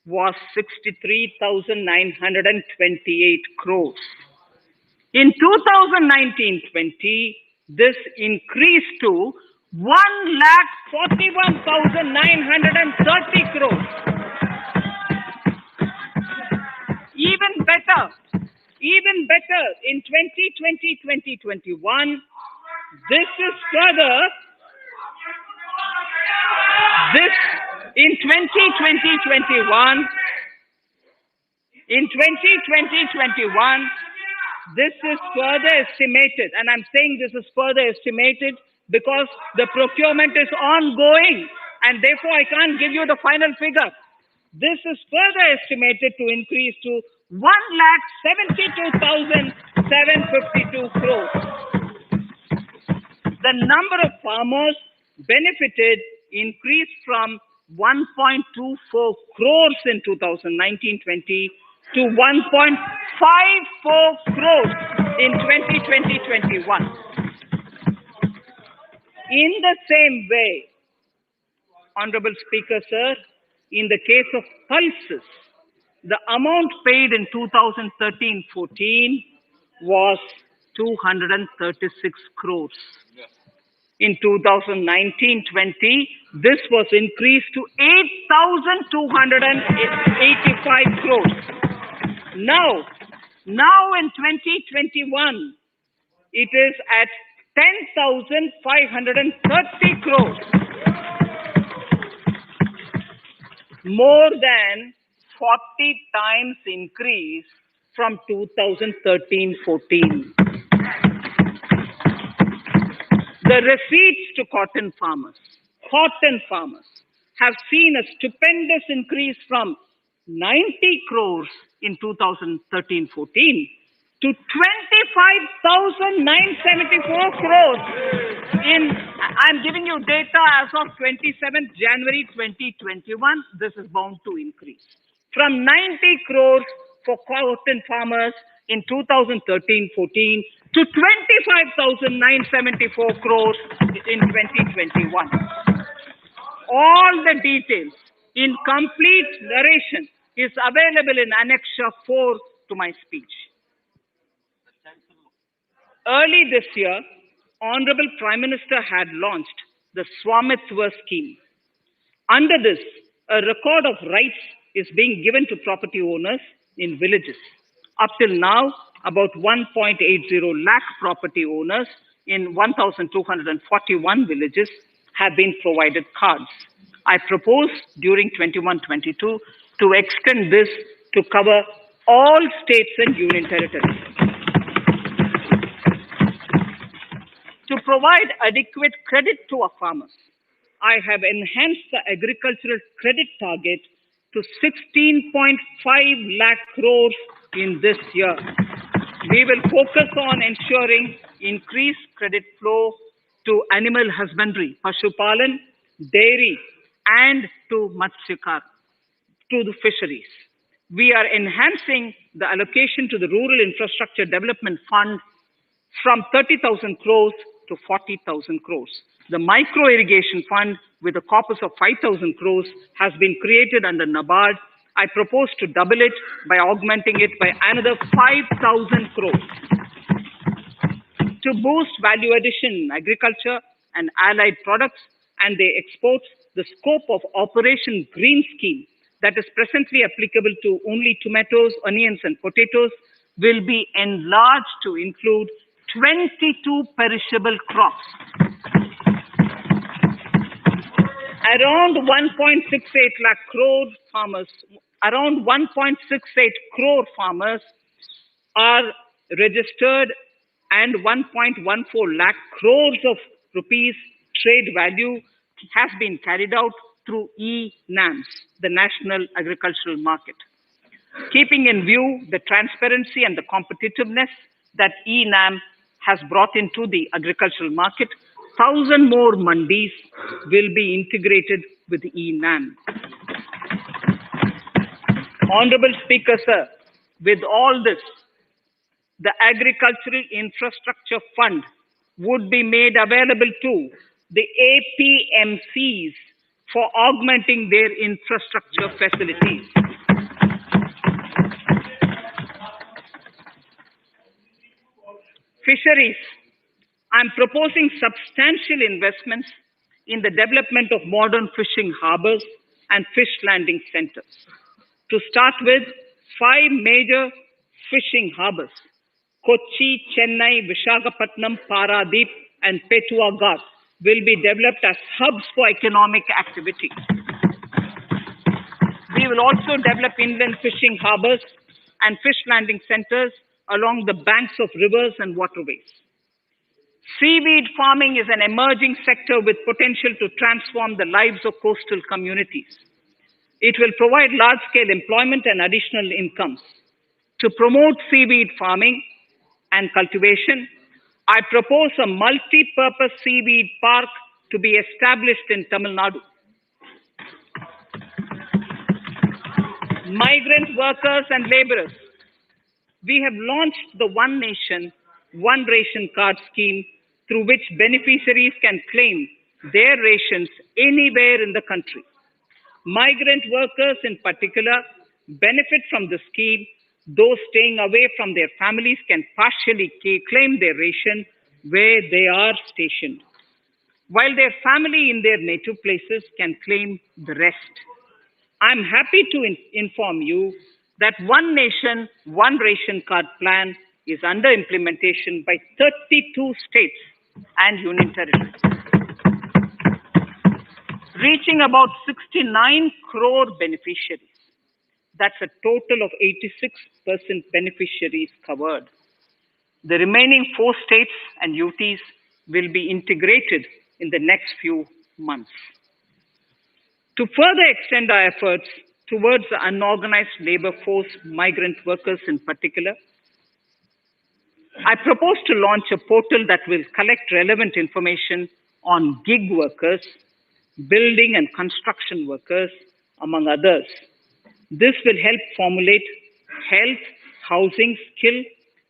was 63,928 crores. In 2019-20, this increased to 1,41,930 crores. Even better, in 2020-2021, in 2020-21, this is further estimated, and I'm saying this is further estimated because the procurement is ongoing, and therefore I can't give you the final figure. This is further estimated to increase to 1,72,752 crores. The number of farmers benefited increased from 1.24 crores in 2019-20 to 1.54 crores in 2020-21. In the same way, Honorable Speaker, sir, in the case of pulses, the amount paid in 2013-14 was 236 crores. In 2019-20, this was increased to 8,285 crores. Now in 2021, it is at 10,530 crores. More than 40 times increase from 2013-14. The receipts to cotton farmers have seen a stupendous increase from 90 crores in 2013-14 to 25,974 crores I'm giving you data as of 27th January 2021. This is bound to increase. From 90 crores for cotton farmers in 2013-14 to 25,974 crores in 2021. All the details in complete narration is available in Annexure 4 to my speech. Early this year, Honorable Prime Minister had launched the Swamitva scheme. Under this, a record of rights is being given to property owners in villages. Up till now, about 1.80 lakh property owners in 1,241 villages have been provided cards. I propose during 21-22 to extend this to cover all states and union territories. To provide adequate credit to our farmers, I have enhanced the agricultural credit target to 16.5 lakh crores in this year. We will focus on ensuring increased credit flow to animal husbandry, Pashupalan, dairy, and to Matsyakar, to the fisheries. We are enhancing the allocation to the Rural Infrastructure Development Fund from 30,000 crores to 40,000 crores. The Micro Irrigation Fund with a corpus of 5,000 crores has been created under NABARD. I propose to double it by augmenting it by another 5,000 crores. To boost value addition in agriculture and allied products and their exports, the scope of Operation Green Scheme that is presently applicable to only tomatoes, onions, and potatoes will be enlarged to include 22 perishable crops. Around 1.68 lakh crore farmers, around 1.68 crore farmers are registered and 1.14 lakh crores of rupees trade value has been carried out through e-NAMs, the National Agricultural Market. Keeping in view the transparency and the competitiveness that e-NAM has brought into the agricultural market, 1,000 more mandis will be integrated with e-NAM. Honorable Speaker, sir, with all this, the Agricultural Infrastructure Fund would be made available to the APMCs for augmenting their infrastructure facilities. Fisheries. I'm proposing substantial investments in the development of modern fishing harbors and fish landing centers. To start with, 5 major fishing harbors, Kochi, Chennai, Visakhapatnam, Paradip, and Petua Ghat, will be developed as hubs for economic activity. We will also develop inland fishing harbors and fish landing centers along the banks of rivers and waterways. Seaweed farming is an emerging sector with potential to transform the lives of coastal communities. It will provide large-scale employment and additional incomes. To promote seaweed farming and cultivation, I propose a multi-purpose seaweed park to be established in Tamil Nadu. Migrant workers and laborers. We have launched the One Nation, One Ration Card scheme through which beneficiaries can claim their rations anywhere in the country. Migrant workers in particular benefit from the scheme. Those staying away from their families can partially claim their ration where they are stationed, while their family in their native places can claim the rest. I'm happy to inform you that One Nation, One Ration Card plan is under implementation by 32 states and union territories, reaching about 69 crore beneficiaries. That's a total of 86% beneficiaries covered. The remaining 4 states and UTs will be integrated in the next few months. To further extend our efforts, towards the unorganized labor force, migrant workers in particular. I propose to launch a portal that will collect relevant information on gig workers, building and construction workers, among others. This will help formulate health, housing, skill,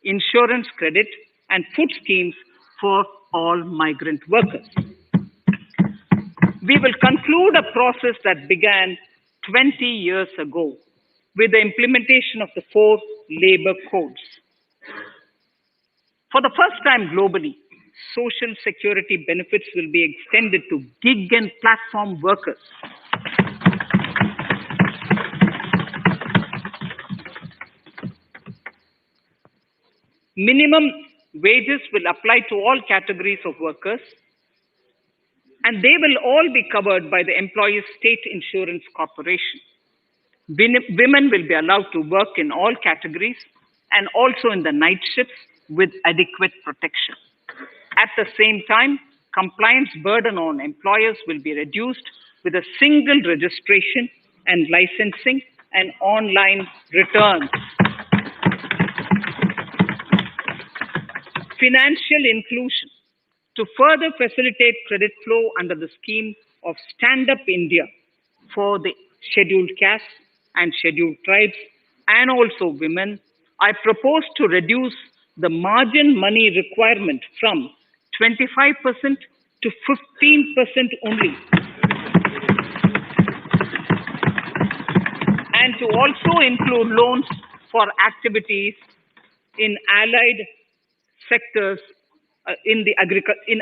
insurance credit, and food schemes for all migrant workers. We will conclude a process that began 20 years ago with the implementation of the 4 labor codes. For the first time globally, social security benefits will be extended to gig and platform workers. Minimum wages will apply to all categories of workers, and they will all be covered by the Employees State Insurance Corporation. Women will be allowed to work in all categories and also in the night shifts with adequate protection. At the same time, compliance burden on employers will be reduced with a single registration and licensing and online returns. Financial inclusion. To further facilitate credit flow under the scheme of Stand Up India for the scheduled castes and scheduled tribes and also women, I propose to reduce the margin money requirement from 25% to 15% only, and to also include loans for activities in allied sectors in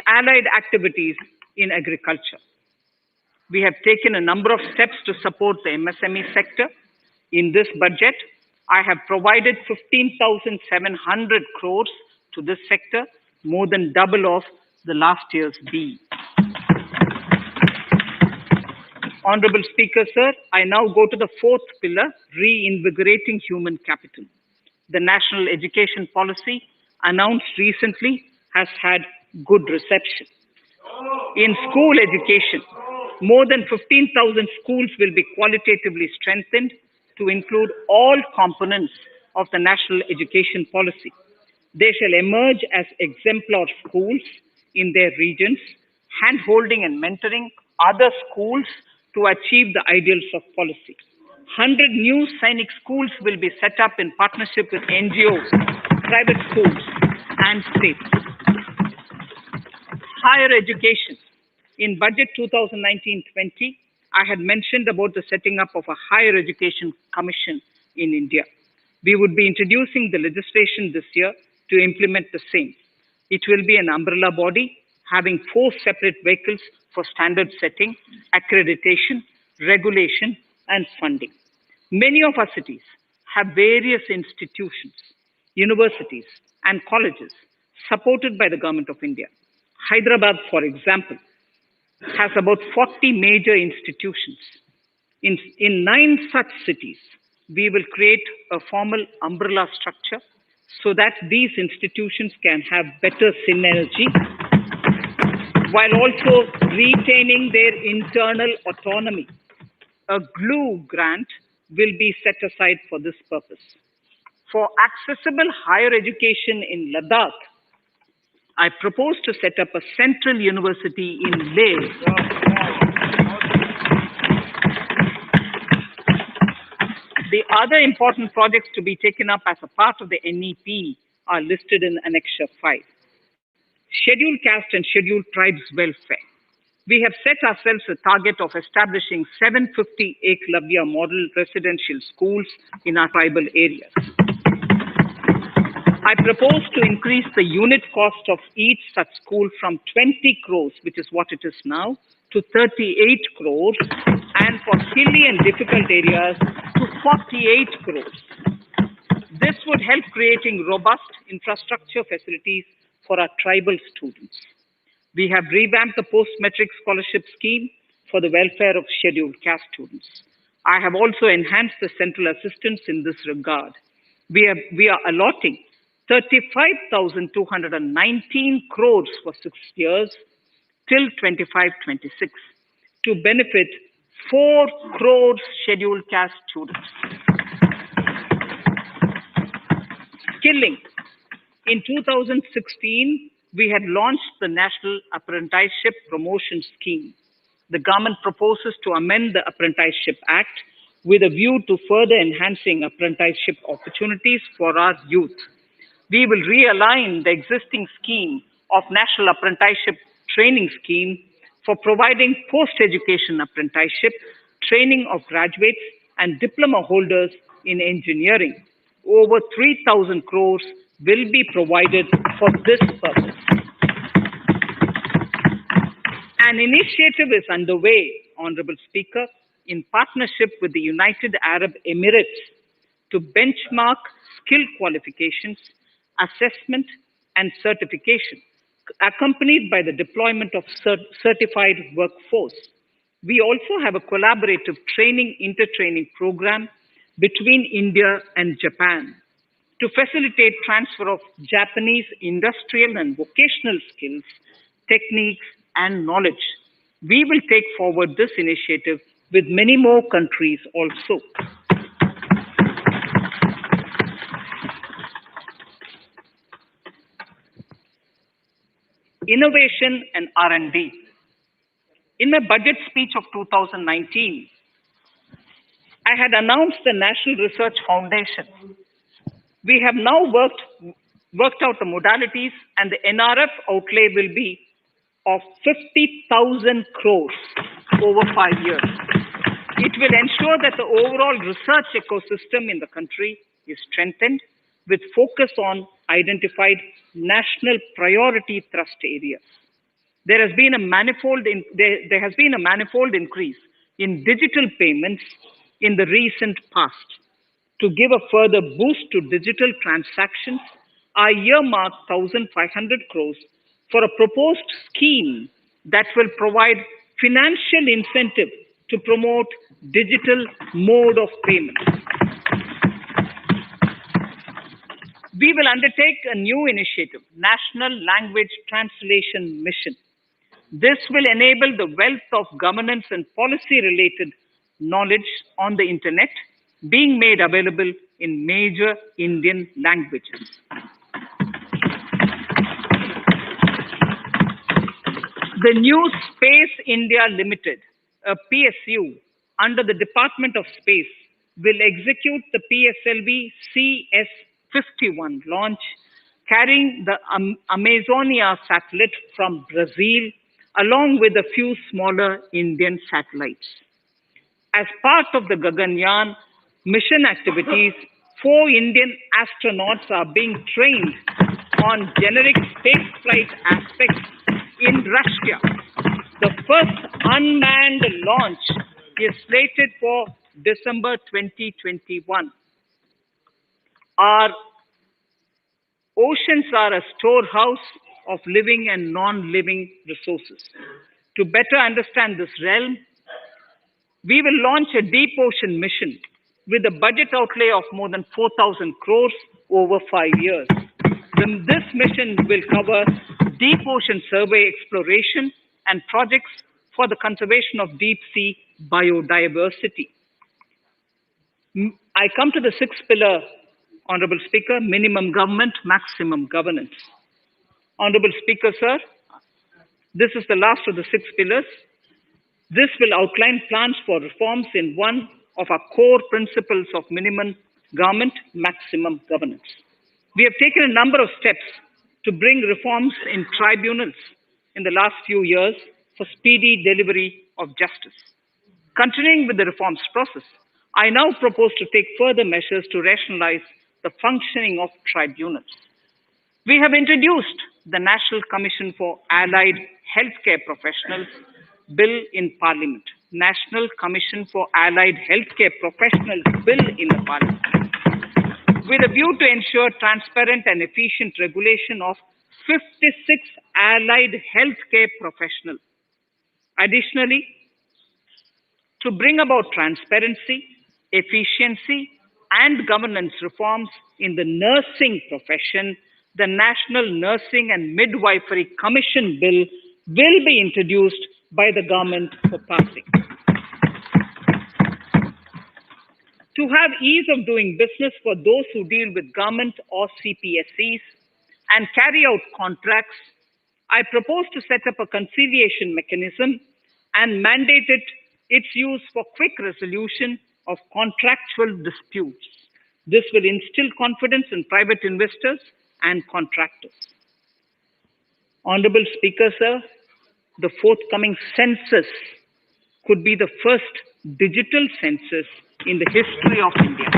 allied activities in agriculture. We have taken a number of steps to support the MSME sector. In this budget, I have provided 15,700 crores to this sector, more than double of the last year's B. Honorable Speaker, sir, I now go to the 4th pillar, reinvigorating human capital. The National Education Policy, announced recently, has had good reception. In school education, more than 15,000 schools will be qualitatively strengthened to include all components of the National Education Policy. They shall emerge as exemplar schools in their regions, hand-holding and mentoring other schools to achieve the ideals of policy. 100 new Sainik schools will be set up in partnership with NGOs, private schools, and states. Higher education. In Budget 2019-20, I had mentioned about the setting up of a higher education commission in India. We would be introducing the legislation this year to implement the same. It will be an umbrella body having 4 separate vehicles for standard setting, accreditation, regulation, and funding. Many of our cities have various institutions, universities, and colleges supported by the Government of India. Hyderabad, for example, has about 40 major institutions. In 9 such cities, we will create a formal umbrella structure so that these institutions can have better synergy while also retaining their internal autonomy. A GLUE grant will be set aside for this purpose. For accessible higher education in Ladakh, I propose to set up a central university in Leh. The other important projects to be taken up as a part of the NEP are listed in Annexure 5. Scheduled caste and scheduled tribes welfare. We have set ourselves a target of establishing 750 Eklavya model residential schools in our tribal areas. I propose to increase the unit cost of each such school from 20 crores, which is what it is now, to 38 crores, and for hilly and difficult areas to 48 crores. This would help creating robust infrastructure facilities for our tribal students. We have revamped the post-metric scholarship scheme for the welfare of scheduled caste students. I have also enhanced the central assistance in this regard. We are allotting 35,219 crores for 6 years till 25-26 to benefit 4 crore scheduled caste students. Skilling. In 2016, we had launched the National Apprenticeship Promotion Scheme. The government proposes to amend the Apprenticeship Act with a view to further enhancing apprenticeship opportunities for our youth. We will realign the existing scheme of National Apprenticeship Training Scheme for providing post-education apprenticeship training of graduates and diploma holders in engineering. Over 3,000 crores will be provided for this purpose. An initiative is underway, Honorable Speaker, in partnership with the United Arab Emirates to benchmark skill qualifications, assessment, and certification, accompanied by the deployment of certified workforce. We also have a collaborative training intertraining program between India and Japan to facilitate transfer of Japanese industrial and vocational skills, techniques, and knowledge. We will take forward this initiative with many more countries also. Innovation and R&D. In my budget speech of 2019, I had announced the National Research Foundation. We have now worked out the modalities, and the NRF outlay will be of 50,000 crores over 5 years. It will ensure that the overall research ecosystem in the country is strengthened with focus on identified national priority thrust areas. There has been a manifold increase in digital payments in the recent past. To give a further boost to digital transactions, I earmarked 1,500 crores for a proposed scheme that will provide financial incentive to promote digital mode of payment. We will undertake a new initiative, National Language Translation Mission. This will enable the wealth of governance and policy-related knowledge on the internet being made available in major Indian languages. The new Space India Limited, a PSU, under the Department of Space, will execute the PSLV CS-51 launch, carrying the Amazonia satellite from Brazil, along with a few smaller Indian satellites. As part of the Gaganyaan mission activities, 4 Indian astronauts are being trained on generic spaceflight aspects in Russia. The first unmanned launch is slated for December 2021. Our oceans are a storehouse of living and non-living resources. To better understand this realm, we will launch a deep ocean mission with a budget outlay of more than 4,000 crores over 5 years. This mission will cover deep ocean survey exploration and projects for the conservation of deep sea biodiversity. I come to the 6th pillar, Honorable Speaker, minimum government, maximum governance. Honorable Speaker, sir, this is the last of the 6 pillars. This will outline plans for reforms in one of our core principles of minimum government, maximum governance. We have taken a number of steps to bring reforms in tribunals in the last few years for speedy delivery of justice. Continuing with the reforms process, I now propose to take further measures to rationalize the functioning of tribunals. We have introduced the National Commission for Allied Healthcare Professionals Bill in Parliament. National Commission for Allied Healthcare Professionals Bill in the Parliament, with a view to ensure transparent and efficient regulation of 56 allied healthcare professionals. Additionally, to bring about transparency, efficiency, and governance reforms in the nursing profession, the National Nursing and Midwifery Commission Bill will be introduced by the government for passing. To have ease of doing business for those who deal with government or CPSEs and carry out contracts, I propose to set up a conciliation mechanism and mandate its use for quick resolution of contractual disputes. This will instill confidence in private investors and contractors. Honorable Speaker, sir, the forthcoming census could be the first digital census in the history of India.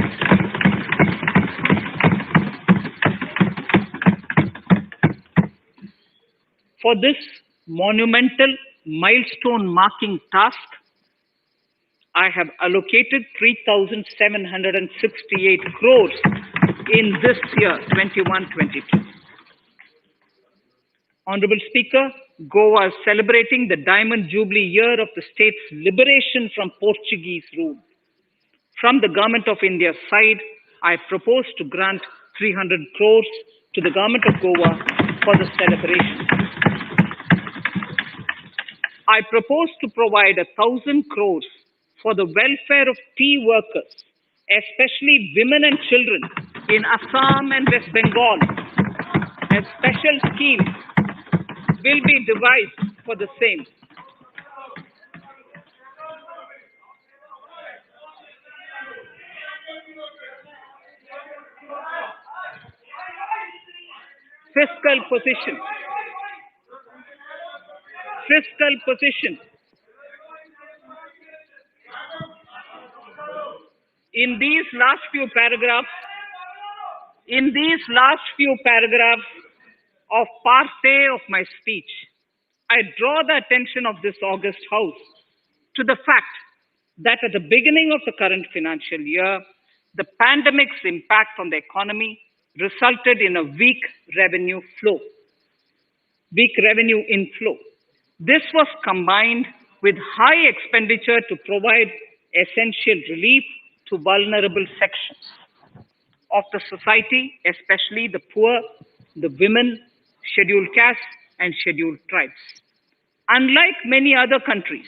For this monumental milestone marking task, I have allocated 3,768 crores in this year, 21-22. Honorable Speaker, Goa is celebrating the Diamond Jubilee year of the state's liberation from Portuguese rule. From the Government of India's side, I propose to grant 300 crores to the Government of Goa for the celebration. I propose to provide 1,000 crores for the welfare of tea workers, especially women and children in Assam and West Bengal. A special scheme will be devised for the same. Fiscal position. Fiscal position. In these last few paragraphs of part A of my speech, I draw the attention of this august House to the fact that at the beginning of the current financial year, the pandemic's impact on the economy resulted in a weak revenue inflow. This was combined with high expenditure to provide essential relief to vulnerable sections of the society, especially the poor, the women, scheduled castes, and scheduled tribes. Unlike many other countries,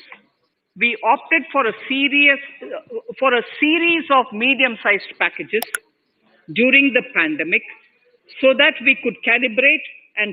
we opted for a series of medium-sized packages during the pandemic so that we could calibrate